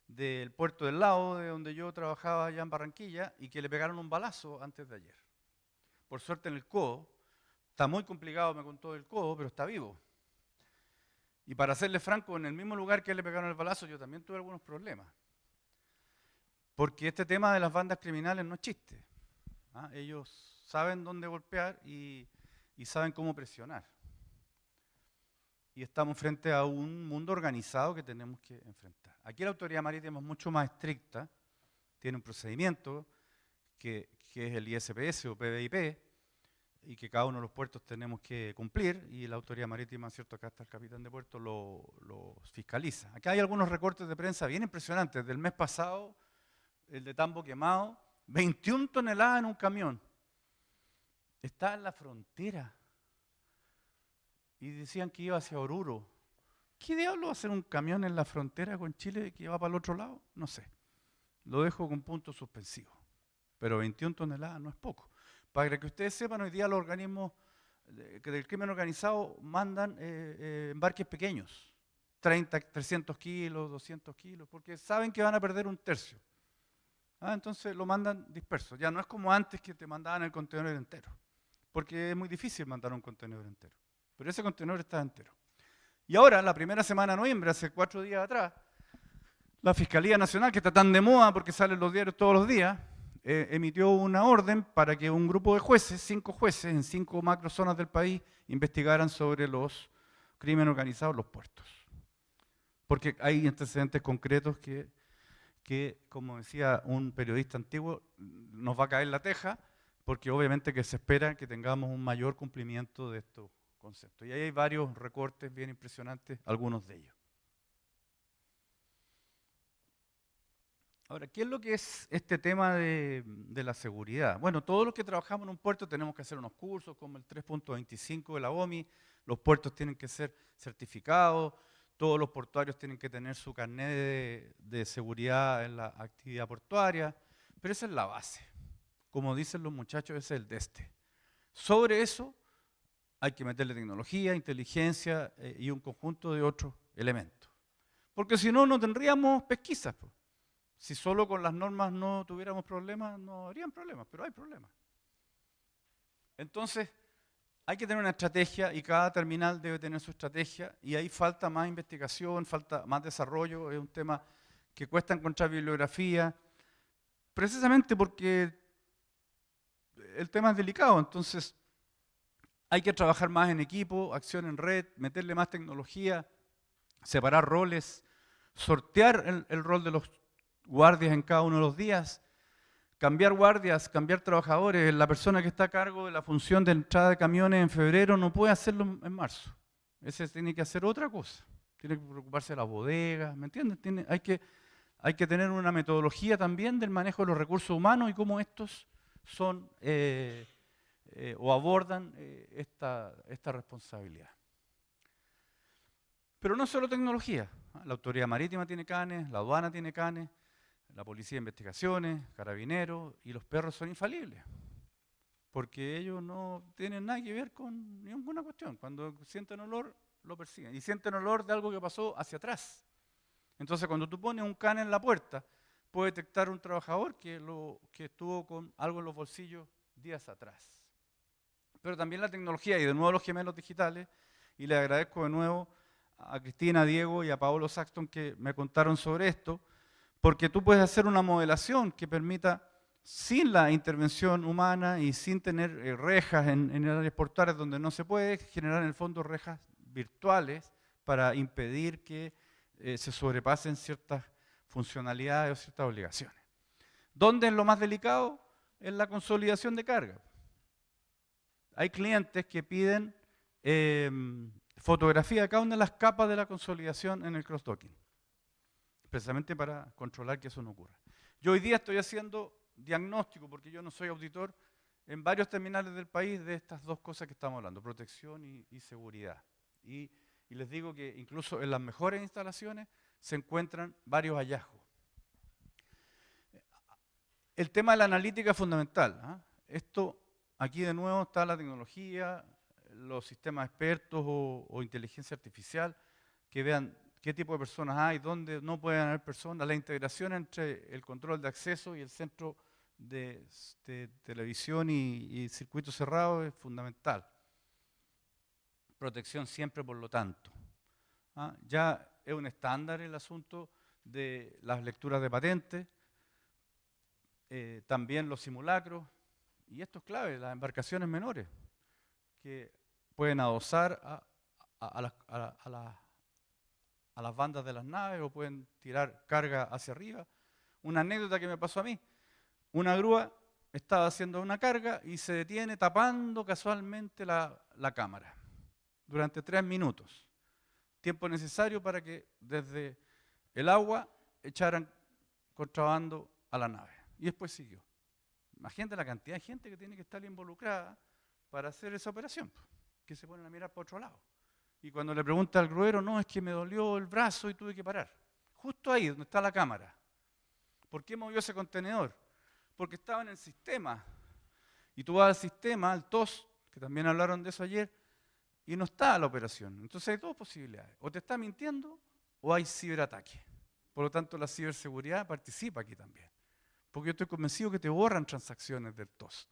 del puerto del Lao, de donde yo trabajaba allá en Barranquilla, y que le pegaron un balazo antes de ayer. Por suerte en el codo, está muy complicado, me contó del codo, pero está vivo. Y para serle franco, en el mismo lugar que le pegaron el balazo, yo también tuve algunos problemas. Porque este tema de las bandas criminales no es chiste. Ellos saben dónde golpear y saben cómo presionar. Y estamos frente a un mundo organizado que tenemos que enfrentar. Aquí la autoridad marítima es mucho más estricta, tiene un procedimiento que es el ISPS o PBIP, y que cada uno de los puertos tenemos que cumplir, y la autoridad marítima, cierto, acá está el capitán de puerto, lo fiscaliza. Acá hay algunos recortes de prensa bien impresionantes. Del mes pasado, el de Tambo Quemado, 21 toneladas en un camión. Está en la frontera. Y decían que iba hacia Oruro. ¿Qué diablo va a hacer un camión en la frontera con Chile que va para el otro lado? No sé. Lo dejo con puntos suspensivos. Pero 21 toneladas no es poco. Para que ustedes sepan, hoy día los organismos del crimen organizado mandan embarques pequeños. 30, 300 kilos, 200 kilos, porque saben que van a perder un tercio. Entonces lo mandan disperso. Ya no es como antes que te mandaban el contenedor entero. Porque es muy difícil mandar un contenedor entero. Pero ese contenedor está entero. Y ahora, la primera semana de noviembre, hace 4 días atrás, la Fiscalía Nacional, que está tan de moda porque salen los diarios todos los días, emitió una orden para que un grupo de jueces, 5 jueces, en 5 macrozonas del país, investigaran sobre los crímenes organizados en los puertos. Porque hay antecedentes concretos que, como decía un periodista antiguo, nos va a caer la teja, porque obviamente que se espera que tengamos un mayor cumplimiento de estos conceptos. Y ahí hay varios recortes bien impresionantes, algunos de ellos. Ahora, ¿qué es lo que es este tema de la seguridad? Bueno, todos los que trabajamos en un puerto tenemos que hacer unos cursos como el 3.25 de la OMI, los puertos tienen que ser certificados, todos los portuarios tienen que tener su carnet de seguridad en la actividad portuaria, pero esa es la base. Como dicen los muchachos, ese es el deste. Sobre eso hay que meterle tecnología, inteligencia y un conjunto de otros elementos. Porque si no, no tendríamos pesquisas. Si solo con las normas no tuviéramos problemas, no habrían problemas, pero hay problemas. Entonces, hay que tener una estrategia y cada terminal debe tener su estrategia y ahí falta más investigación, falta más desarrollo, es un tema que cuesta encontrar bibliografía, precisamente porque el tema es delicado, entonces hay que trabajar más en equipo, acción en red, meterle más tecnología, separar roles, sortear el rol de los guardias en cada uno de los días, cambiar guardias, cambiar trabajadores. La persona que está a cargo de la función de entrada de camiones en febrero no puede hacerlo en marzo. Ese tiene que hacer otra cosa. Tiene que preocuparse de las bodegas, ¿me entiendes? Hay que tener una metodología también del manejo de los recursos humanos y cómo estos son o abordan esta responsabilidad. Pero no solo tecnología. La autoridad marítima tiene canes, la aduana tiene canes, la policía de investigaciones, carabineros y los perros son infalibles. Porque ellos no tienen nada que ver con ninguna cuestión. Cuando sienten olor, lo persiguen. Y sienten olor de algo que pasó hacia atrás. Entonces, cuando tú pones un can en la puerta, puede detectar un trabajador que estuvo con algo en los bolsillos días atrás. Pero también la tecnología, y de nuevo los gemelos digitales, y le agradezco de nuevo a Cristina, a Diego y a Paolo Saxton que me contaron sobre esto, porque tú puedes hacer una modelación que permita, sin la intervención humana y sin tener rejas en áreas portuarias donde no se puede, generar en el fondo rejas virtuales para impedir que se sobrepasen ciertas funcionalidades o ciertas obligaciones. ¿Dónde es lo más delicado? En la consolidación de carga. Hay clientes que piden fotografía de cada una de las capas de la consolidación en el cross-docking, precisamente para controlar que eso no ocurra. Yo hoy día estoy haciendo diagnóstico, porque yo no soy auditor, en varios terminales del país de estas dos cosas que estamos hablando, protección y seguridad. Y les digo que incluso en las mejores instalaciones se encuentran varios hallazgos. El tema de la analítica es fundamental, ¿eh? Esto, aquí de nuevo está la tecnología, los sistemas expertos o inteligencia artificial, que vean qué tipo de personas hay, dónde no pueden haber personas, la integración entre el control de acceso y el centro de televisión y circuito cerrado es fundamental. Protección siempre, por lo tanto. Ya es un estándar el asunto de las lecturas de patentes, también los simulacros, y esto es clave, las embarcaciones menores, que pueden adosar a las bandas de las naves o pueden tirar carga hacia arriba. Una anécdota que me pasó a mí, una grúa estaba haciendo una carga y se detiene tapando casualmente la cámara durante 3 minutos. Tiempo necesario para que desde el agua echaran contrabando a la nave. Y después siguió. Imagínate la cantidad de gente que tiene que estar involucrada para hacer esa operación, que se ponen a mirar para otro lado. Y cuando le pregunta al gruero, no, es que me dolió el brazo y tuve que parar. Justo ahí, donde está la cámara. ¿Por qué movió ese contenedor? Porque estaba en el sistema. Y tú vas al sistema, al TOS, que también hablaron de eso ayer, y no está la operación. Entonces hay dos posibilidades. O te está mintiendo o hay ciberataque. Por lo tanto, la ciberseguridad participa aquí también. Porque yo estoy convencido que te borran transacciones del TOS.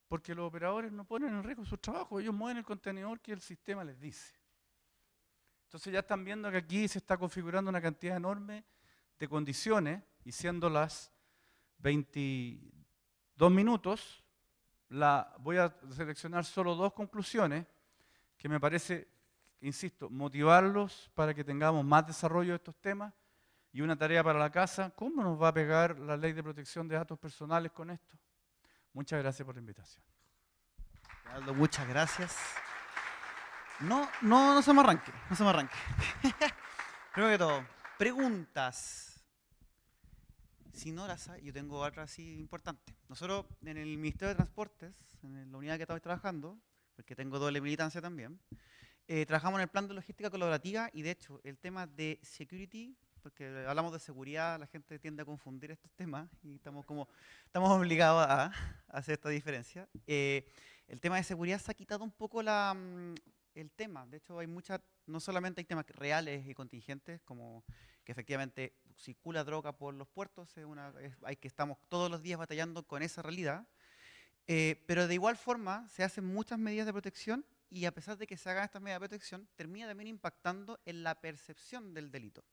Porque los operadores no ponen en riesgo su trabajo, ellos mueven el contenedor que el sistema les dice. Entonces ya están viendo que aquí se está configurando una cantidad enorme de condiciones, y siendo las 22 minutos, voy a seleccionar solo 2 conclusiones que me parece, insisto, motivarlos para que tengamos más desarrollo de estos temas, y una tarea para la casa. ¿Cómo nos va a pegar la ley de protección de datos personales con esto? Muchas gracias por la invitación. Aldo, muchas gracias. No se me arranque, no se me arranque. Primero que todo, preguntas. Si no las hay, yo tengo otra así importante. Nosotros en el Ministerio de Transportes, en la unidad que estoy trabajando, porque tengo doble militancia también, trabajamos en el plan de logística colaborativa, y de hecho el tema de security, porque hablamos de seguridad, la gente tiende a confundir estos temas y estamos obligados a hacer esta diferencia. El tema de seguridad se ha quitado un poco el tema. De hecho, no solamente hay temas reales y contingentes, como que efectivamente circula droga por los puertos, estamos todos los días batallando con esa realidad, pero de igual forma se hacen muchas medidas de protección, y a pesar de que se hagan estas medidas de protección, termina también impactando en la percepción del delito.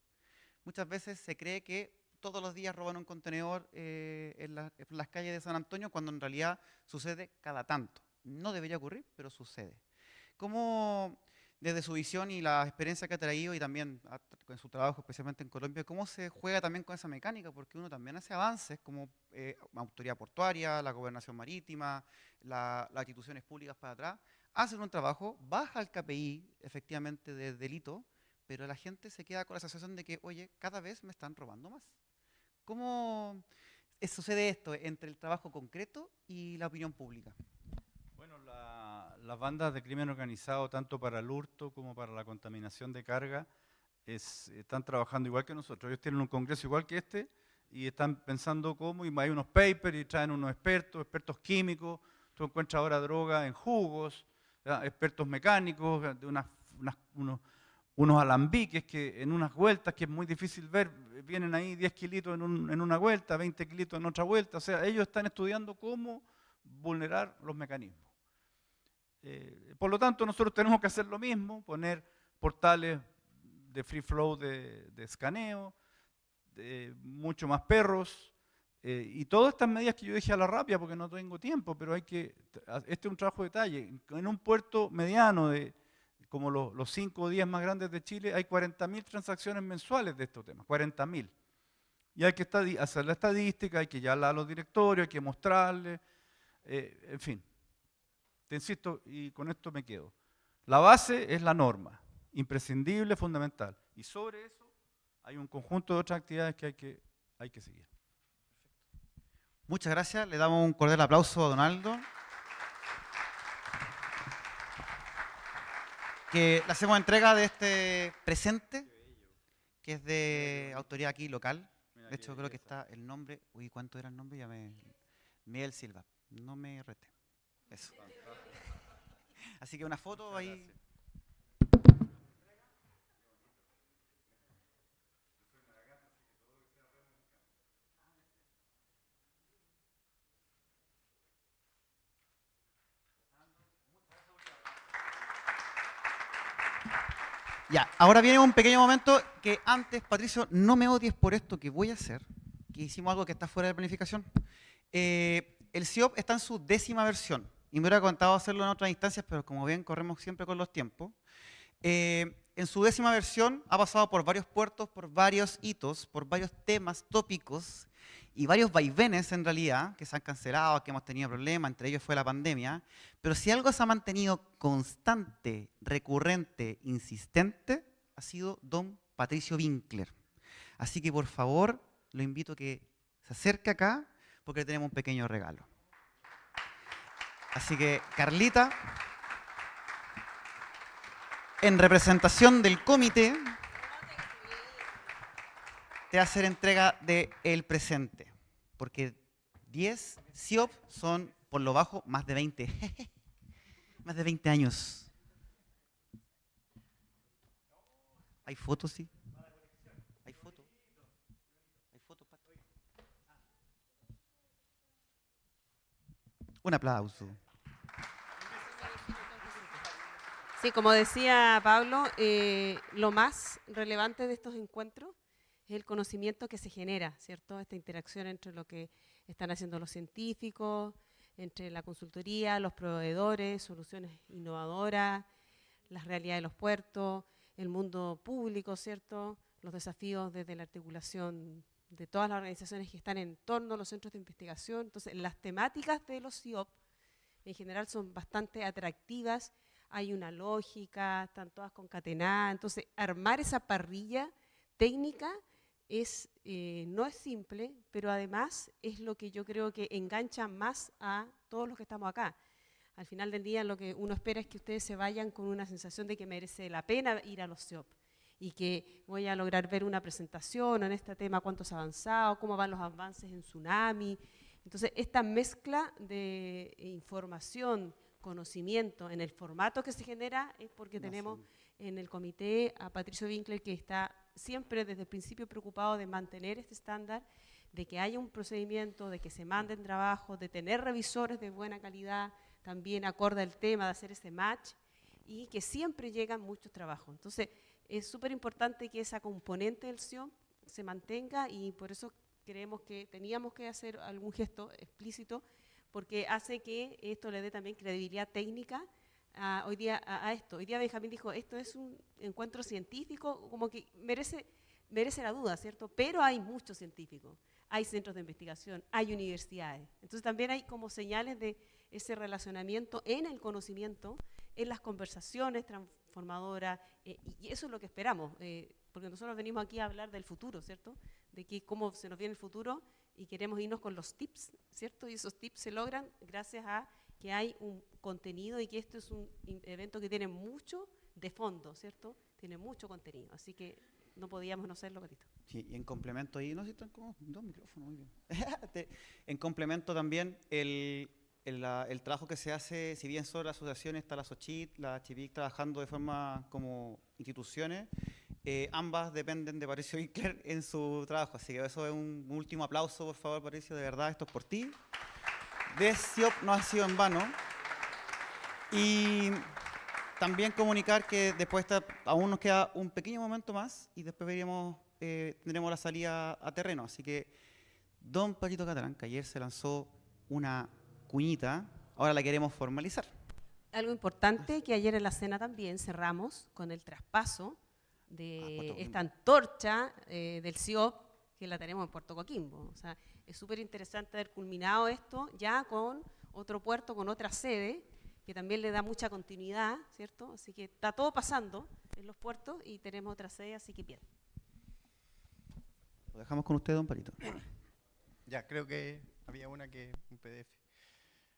Muchas veces se cree que todos los días roban un contenedor en las calles de San Antonio, cuando en realidad sucede cada tanto. No debería ocurrir, pero sucede. ¿Cómo, desde su visión y la experiencia que ha traído, y también con su trabajo especialmente en Colombia, cómo se juega también con esa mecánica? Porque uno también hace avances como autoridad portuaria, la gobernación marítima, las instituciones públicas para atrás, hacen un trabajo, baja el KPI efectivamente de delito, pero la gente se queda con la sensación de que, oye, cada vez me están robando más. ¿Cómo sucede esto entre el trabajo concreto y la opinión pública? Bueno, las bandas de crimen organizado, tanto para el hurto como para la contaminación de carga, están trabajando igual que nosotros. Ellos tienen un congreso igual que este y están pensando cómo, y hay unos papers y traen unos expertos químicos. Tú encuentras ahora droga en jugos, ¿ya? Expertos mecánicos, de unos alambiques que en unas vueltas, que es muy difícil ver, vienen ahí 10 kilitos en una vuelta, 20 kilitos en otra vuelta. O sea, ellos están estudiando cómo vulnerar los mecanismos. Por lo tanto, nosotros tenemos que hacer lo mismo, poner portales de free flow de escaneo, mucho más perros, y todas estas medidas que yo dije a la rápida porque no tengo tiempo, pero este es un trabajo de detalle. En un puerto mediano de como los 5 o 10 más grandes de Chile, hay 40.000 transacciones mensuales de estos temas, 40.000. Y hay que hacer la estadística, hay que llevarla a los directorios, hay que mostrarles, en fin. Te insisto, y con esto me quedo. La base es la norma, imprescindible, fundamental. Y sobre eso hay un conjunto de otras actividades que hay que seguir. Muchas gracias, le damos un cordial aplauso a Donaldo. Que le hacemos entrega de este presente, que es de autoría aquí local. De hecho, creo que está el nombre. Uy, ¿cuánto era el nombre? Miguel Silva. No me rete. Eso. Así que una foto ahí. Ya, ahora viene un pequeño momento que antes, Patricio, no me odies por esto que voy a hacer, que hicimos algo que está fuera de planificación. El CIOP está en su 10ª versión y me hubiera contado hacerlo en otras instancias, pero como ven, corremos siempre con los tiempos. En su 10ª versión ha pasado por varios puertos, por varios hitos, por varios temas, tópicos y varios vaivenes en realidad, que se han cancelado, que hemos tenido problemas, entre ellos fue la pandemia, pero si algo se ha mantenido constante, recurrente, insistente, ha sido don Patricio Winkler. Así que por favor, lo invito a que se acerque acá, porque le tenemos un pequeño regalo. Así que, Carlita, en representación del comité, te va a hacer entrega del presente, porque 10 CIOP son, por lo bajo, más de 20. Más de 20 años. ¿Hay fotos, sí? ¿Hay fotos? ¿Hay fotos, Pato? Un aplauso. Sí, como decía Pablo, lo más relevante de estos encuentros es el conocimiento que se genera, ¿cierto? Esta interacción entre lo que están haciendo los científicos, entre la consultoría, los proveedores, soluciones innovadoras, las realidades de los puertos, el mundo público, ¿cierto? Los desafíos desde la articulación de todas las organizaciones que están en torno a los centros de investigación. Entonces, las temáticas de los CIOP en general son bastante atractivas, hay una lógica, están todas concatenadas. Entonces, armar esa parrilla técnica no es simple, pero además es lo que yo creo que engancha más a todos los que estamos acá. Al final del día lo que uno espera es que ustedes se vayan con una sensación de que merece la pena ir a los CIOP y que voy a lograr ver una presentación en este tema, cuánto se ha avanzado, cómo van los avances en tsunami. Entonces, esta mezcla de información, conocimiento en el formato que se genera es porque tenemos en el comité a Patricio Winkler, que está siempre desde el principio preocupado de mantener este estándar, de que haya un procedimiento, de que se manden trabajos, de tener revisores de buena calidad, también acorde al tema, de hacer ese match, y que siempre llegan muchos trabajos. Entonces, es súper importante que esa componente del CIOP se mantenga y por eso creemos que teníamos que hacer algún gesto explícito porque hace que esto le dé también credibilidad técnica hoy día a esto. Hoy día Benjamín dijo, esto es un encuentro científico, como que merece la duda, ¿cierto? Pero hay muchos científicos, hay centros de investigación, hay universidades. Entonces también hay como señales de ese relacionamiento en el conocimiento, en las conversaciones transformadoras, y eso es lo que esperamos, porque nosotros venimos aquí a hablar del futuro, ¿cierto? De que cómo se nos viene el futuro y queremos irnos con los tips, ¿cierto? Y esos tips se logran gracias a que hay un contenido y que esto es un evento que tiene mucho de fondo, ¿cierto? Tiene mucho contenido, así que no podíamos no hacerlo, Patito. Sí, y en complemento ahí, no sé si están como dos micrófonos, muy bien. En complemento también el trabajo que se hace, si bien sobre la asociación está la SOCHIT, la CHIPIC trabajando de forma como instituciones, ambas dependen de Patricio Winkler en su trabajo, así que eso es un último aplauso, por favor, Patricio, de verdad, esto es por ti. DESIOP no ha sido en vano. Y también comunicar que después aún nos queda un pequeño momento más y después tendremos la salida a terreno. Así que don Patito Catalán, que ayer se lanzó una cuñita, ahora la queremos formalizar. Algo importante que ayer en la cena también cerramos con el traspaso de esta antorcha del CIOP, que la tenemos en Puerto Coquimbo. O sea, es súper interesante haber culminado esto ya con otro puerto, con otra sede, que también le da mucha continuidad, ¿cierto? Así que está todo pasando en los puertos y tenemos otra sede, así que bien. Lo dejamos con usted, don Patito. Ya, creo que había un PDF.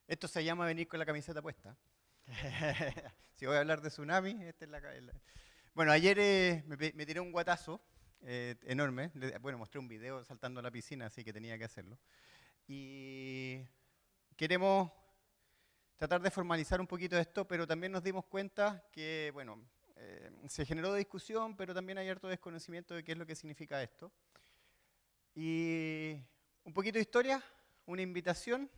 Esto se llama venir con la camiseta puesta. Si voy a hablar de tsunami, esta es Bueno, ayer me tiré un guatazo enorme. Bueno, mostré un video saltando a la piscina, así que tenía que hacerlo. Y queremos tratar de formalizar un poquito esto, pero también nos dimos cuenta que, bueno, se generó discusión, pero también hay harto desconocimiento de qué es lo que significa esto. Y un poquito de historia, una invitación,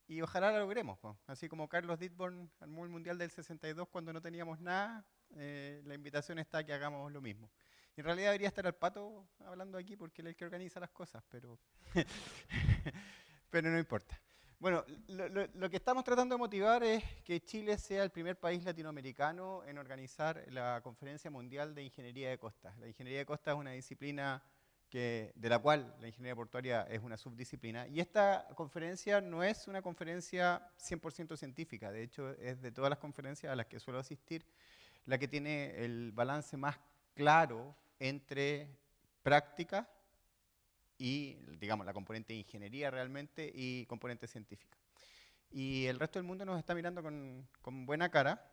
y ojalá la logremos. Así como Carlos Dittborn armó el Mundial del 62 cuando no teníamos nada, la invitación está a que hagamos lo mismo. En realidad debería estar el Pato hablando aquí porque él es el que organiza las cosas, pero, pero no importa. Bueno, lo que estamos tratando de motivar es que Chile sea el primer país latinoamericano en organizar la Conferencia Mundial de Ingeniería de Costas. La ingeniería de costas es una disciplina de la cual la ingeniería portuaria es una subdisciplina. Y esta conferencia no es una conferencia 100% científica, de hecho es de todas las conferencias a las que suelo asistir la que tiene el balance más claro entre práctica y, digamos, la componente de ingeniería realmente y componente científica. Y el resto del mundo nos está mirando con buena cara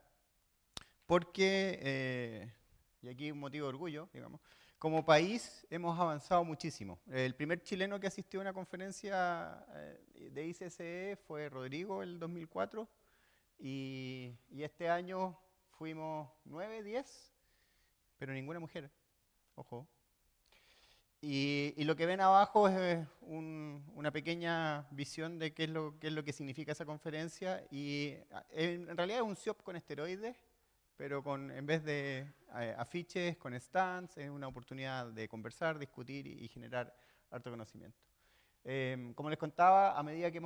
porque, y aquí un motivo de orgullo, digamos, como país hemos avanzado muchísimo. El primer chileno que asistió a una conferencia de ICCE fue Rodrigo el 2004 y este año fuimos 9, 10, pero ninguna mujer, ojo. Y lo que ven abajo es una pequeña visión de qué es lo que significa esa conferencia y en realidad es un CIOP con esteroides, pero en vez de afiches, con stands, es una oportunidad de conversar, discutir y generar harto conocimiento. Como les contaba, a medida que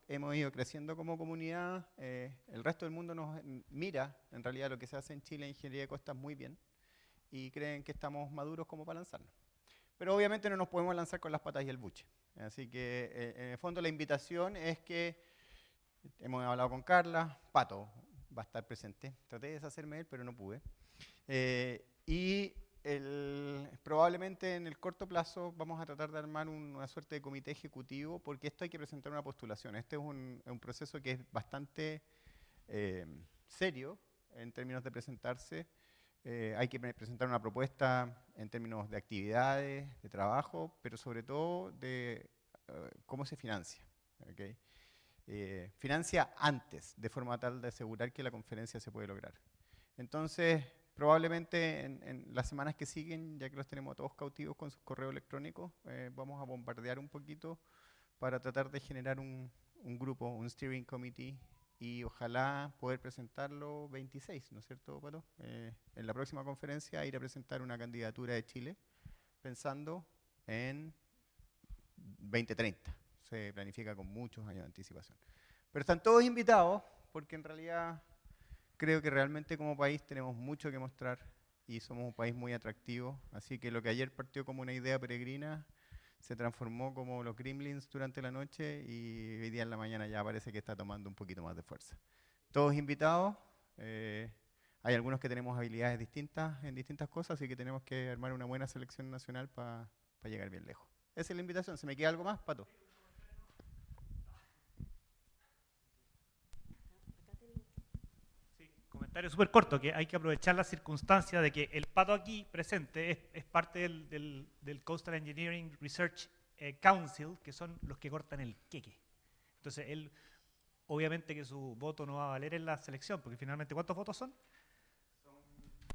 hemos ido creciendo como comunidad, el resto del mundo nos mira, en realidad, lo que se hace en Chile en ingeniería de costas muy bien y creen que estamos maduros como para lanzarnos. Pero obviamente no nos podemos lanzar con las patas y el buche. Así que, en el fondo, la invitación es que hemos hablado con Carla, Pato va a estar presente. Traté de deshacerme de él, pero no pude. Probablemente en el corto plazo vamos a tratar de armar una suerte de comité ejecutivo, porque esto hay que presentar una postulación. Este es un proceso que es bastante serio en términos de presentarse. Hay que presentar una propuesta en términos de actividades, de trabajo, pero sobre todo de cómo se financia. ¿Okay? Financia antes, de forma tal de asegurar que la conferencia se puede lograr. Entonces, probablemente en las semanas que siguen, ya que los tenemos todos cautivos con sus correos electrónicos, vamos a bombardear un poquito para tratar de generar un grupo, un steering committee, y ojalá poder presentarlo 26, ¿no es cierto, Pato? En la próxima conferencia ir a presentar una candidatura de Chile pensando en 2030. Se planifica con muchos años de anticipación. Pero están todos invitados porque en realidad creo que realmente como país tenemos mucho que mostrar y somos un país muy atractivo. Así que lo que ayer partió como una idea peregrina se transformó como los gremlins durante la noche y hoy día en la mañana ya parece que está tomando un poquito más de fuerza. Todos invitados, hay algunos que tenemos habilidades distintas en distintas cosas, así que tenemos que armar una buena selección nacional para llegar bien lejos. Esa es la invitación. ¿Se me queda algo más, Pato? Sí, comentario súper corto, que hay que aprovechar la circunstancia de que el Pato aquí presente es parte del Coastal Engineering Research Council, que son los que cortan el queque. Entonces, él, obviamente que su voto no va a valer en la selección, porque finalmente, ¿cuántos votos son?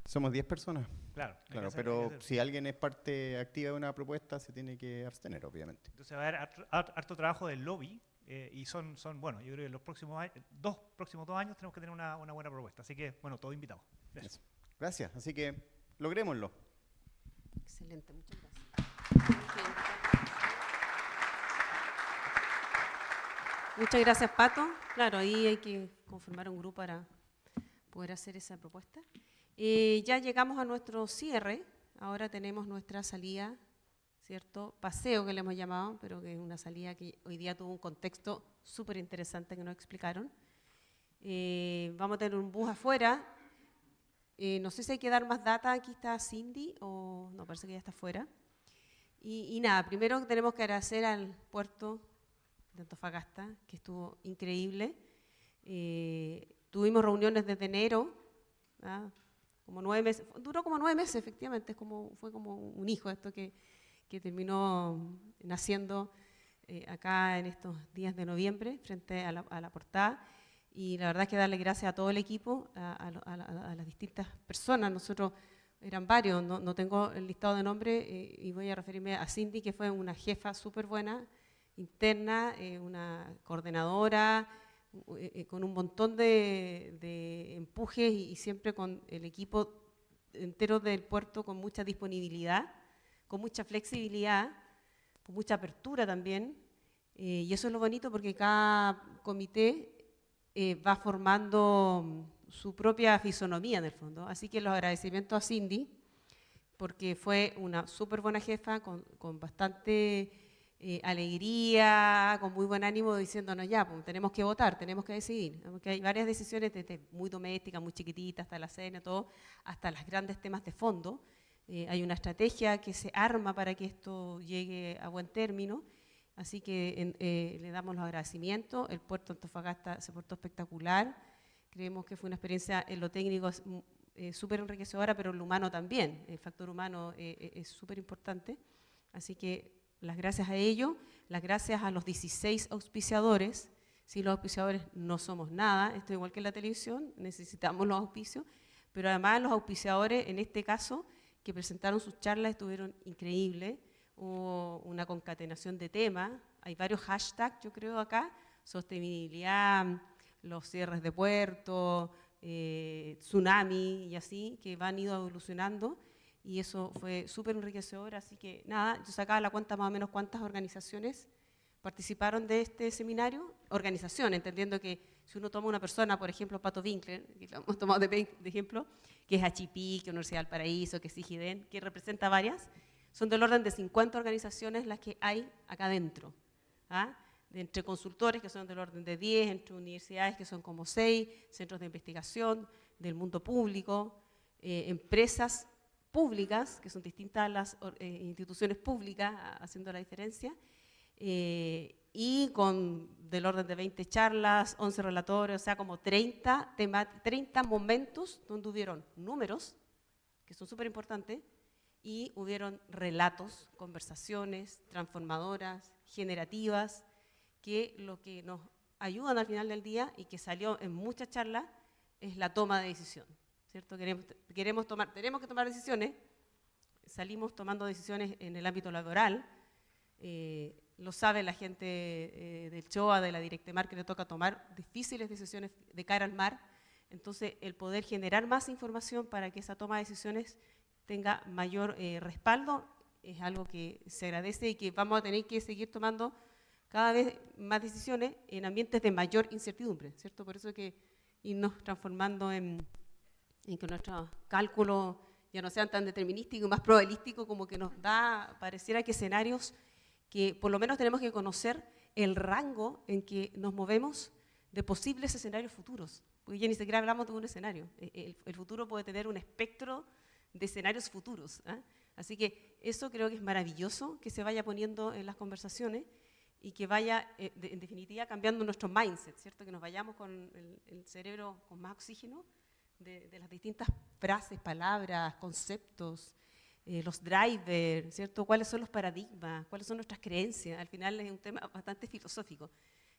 Somos 10 personas. Claro, hay que Claro, hacer- hay pero que hacer. si alguien es parte activa de una propuesta, se tiene que abstener, obviamente. Entonces va a haber harto trabajo del lobby y son, bueno, yo creo que en los próximos próximos 2 años tenemos que tener una buena propuesta. Así que, bueno, todos invitados. Gracias. Eso. Gracias. Así que logrémoslo. Excelente, muchas gracias. Muchas gracias, Pato. Claro, ahí hay que conformar un grupo para poder hacer esa propuesta. Ya llegamos a nuestro cierre. Ahora tenemos nuestra salida, ¿cierto? Paseo que le hemos llamado, pero que es una salida que hoy día tuvo un contexto súper interesante que nos explicaron. Vamos a tener un bus afuera. No sé si hay que dar más data. Aquí está Cindy, o no, parece que ya está afuera. Y nada, primero tenemos que agradecer al puerto de Antofagasta, que estuvo increíble. Tuvimos reuniones desde enero, ¿ah? Como 9 meses, duró como 9 meses efectivamente, fue como un hijo esto que terminó naciendo acá en estos días de noviembre, frente a la portada. Y la verdad es que darle gracias a todo el equipo, a las distintas personas. Nosotros eran varios, no tengo el listado de nombres y voy a referirme a Cindy, que fue una jefa súper buena, interna, una coordinadora, con un montón de empujes y siempre con el equipo entero del puerto con mucha disponibilidad, con mucha flexibilidad, con mucha apertura también. Y eso es lo bonito porque cada comité va formando su propia fisonomía en el fondo. Así que los agradecimientos a Cindy, porque fue una súper buena jefa con bastante alegría, con muy buen ánimo, diciéndonos ya, pues, tenemos que votar, tenemos que decidir. Porque hay varias decisiones desde muy domésticas, muy chiquititas, hasta la cena, todo, hasta los grandes temas de fondo. Hay una estrategia que se arma para que esto llegue a buen término. Así que le damos los agradecimientos. El puerto de Antofagasta se portó espectacular. Creemos que fue una experiencia en lo técnico súper enriquecedora, pero en lo humano también. El factor humano es súper importante. Así que las gracias a ellos, las gracias a los 16 auspiciadores. Sin los auspiciadores no somos nada. Esto es igual que en la televisión, necesitamos los auspicios. Pero además los auspiciadores, en este caso, que presentaron sus charlas, estuvieron increíbles. Hubo una concatenación de temas, hay varios hashtags, yo creo, acá, sostenibilidad, los cierres de puerto, tsunami y así, que van ido evolucionando, y eso fue súper enriquecedor. Así que nada, yo sacaba la cuenta más o menos cuántas organizaciones participaron de este seminario. Organización, entendiendo que si uno toma una persona, por ejemplo, Pato Winkler, que lo hemos tomado de ejemplo, que es HIPI, que es Universidad del Paraíso, que es IGIDEN, que representa varias, son del orden de 50 organizaciones las que hay acá adentro. ¿Ah? Entre consultores, que son del orden de 10, entre universidades, que son como 6, centros de investigación, del mundo público, empresas públicas, que son distintas a las instituciones públicas, haciendo la diferencia, y con del orden de 20 charlas, 11 relatores, o sea, como 30 momentos donde hubieron números, que son súper importantes, y hubieron relatos, conversaciones transformadoras, generativas, que lo que nos ayudan al final del día y que salió en muchas charlas es la toma de decisión, ¿cierto? Tenemos que tomar decisiones, salimos tomando decisiones en el ámbito laboral, lo sabe la gente del CHOA, de la Directemar, que le toca tomar difíciles decisiones de cara al mar. Entonces, el poder generar más información para que esa toma de decisiones tenga mayor respaldo es algo que se agradece y que vamos a tener que seguir tomando cada vez más decisiones en ambientes de mayor incertidumbre, ¿cierto? Por eso que irnos transformando en que nuestros cálculos ya no sean tan determinísticos y más probabilísticos, como que nos da, pareciera que escenarios que por lo menos tenemos que conocer el rango en que nos movemos de posibles escenarios futuros, porque ya ni siquiera hablamos de un escenario. El futuro puede tener un espectro de escenarios futuros, ¿ah? Así que eso creo que es maravilloso, que se vaya poniendo en las conversaciones y que vaya, en definitiva, cambiando nuestro mindset, ¿cierto? Que nos vayamos con el cerebro con más oxígeno de las distintas frases, palabras, conceptos, los drivers, ¿cierto? ¿Cuáles son los paradigmas? ¿Cuáles son nuestras creencias? Al final es un tema bastante filosófico.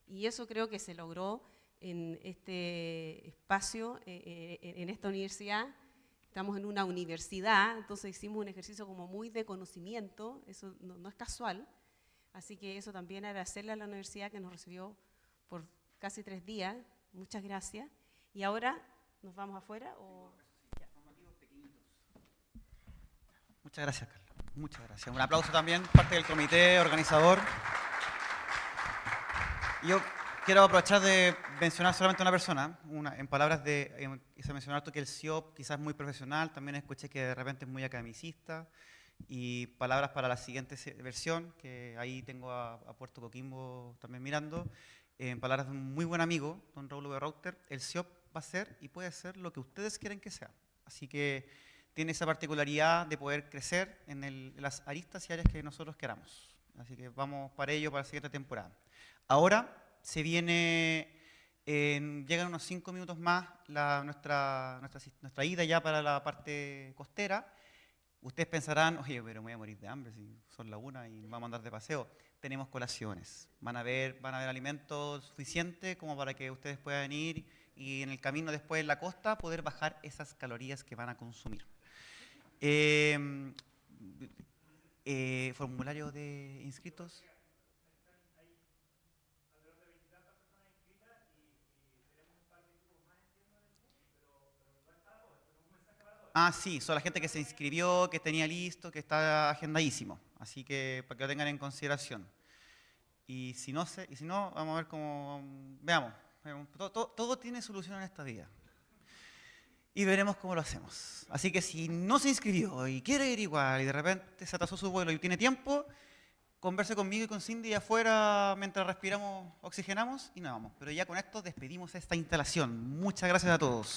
Y eso creo que se logró en este espacio, en esta universidad. Estamos en una universidad, entonces hicimos un ejercicio como muy de conocimiento, eso no es casual. Así que eso también agradecerle a la universidad que nos recibió por casi 3 días. Muchas gracias. Y ahora, ¿nos vamos afuera? Muchas gracias, Carlos. Muchas gracias. Un aplauso también, parte del comité organizador. Yo quiero aprovechar de mencionar solamente una persona. En palabras de, quise mencionar que el CIOP quizás es muy profesional, también escuché que de repente es muy academicista. Y palabras para la siguiente versión, que ahí tengo a Puerto Coquimbo también mirando. En palabras de un muy buen amigo, don Raúl Berrauter, el CIOP va a ser y puede ser lo que ustedes quieren que sea. Así que tiene esa particularidad de poder crecer en las aristas y áreas que nosotros queramos. Así que vamos para ello para la siguiente temporada. Ahora se viene, llegan unos 5 minutos más nuestra ida ya para la parte costera. Ustedes pensarán, oye, pero me voy a morir de hambre si son la 1 y vamos a andar de paseo. Tenemos colaciones, van a haber alimentos suficientes como para que ustedes puedan ir y en el camino después en la costa poder bajar esas calorías que van a consumir. Formulario de inscritos. Ah, sí, son la gente que se inscribió, que tenía listo, que está agendadísimo. Así que para que lo tengan en consideración. Y si no, vamos a ver cómo... Veamos, todo tiene solución en esta vida. Y veremos cómo lo hacemos. Así que si no se inscribió y quiere ir igual y de repente se atrasó su vuelo y tiene tiempo, converse conmigo y con Cindy afuera mientras respiramos, oxigenamos y nos vamos. Pero ya con esto despedimos esta instalación. Muchas gracias a todos.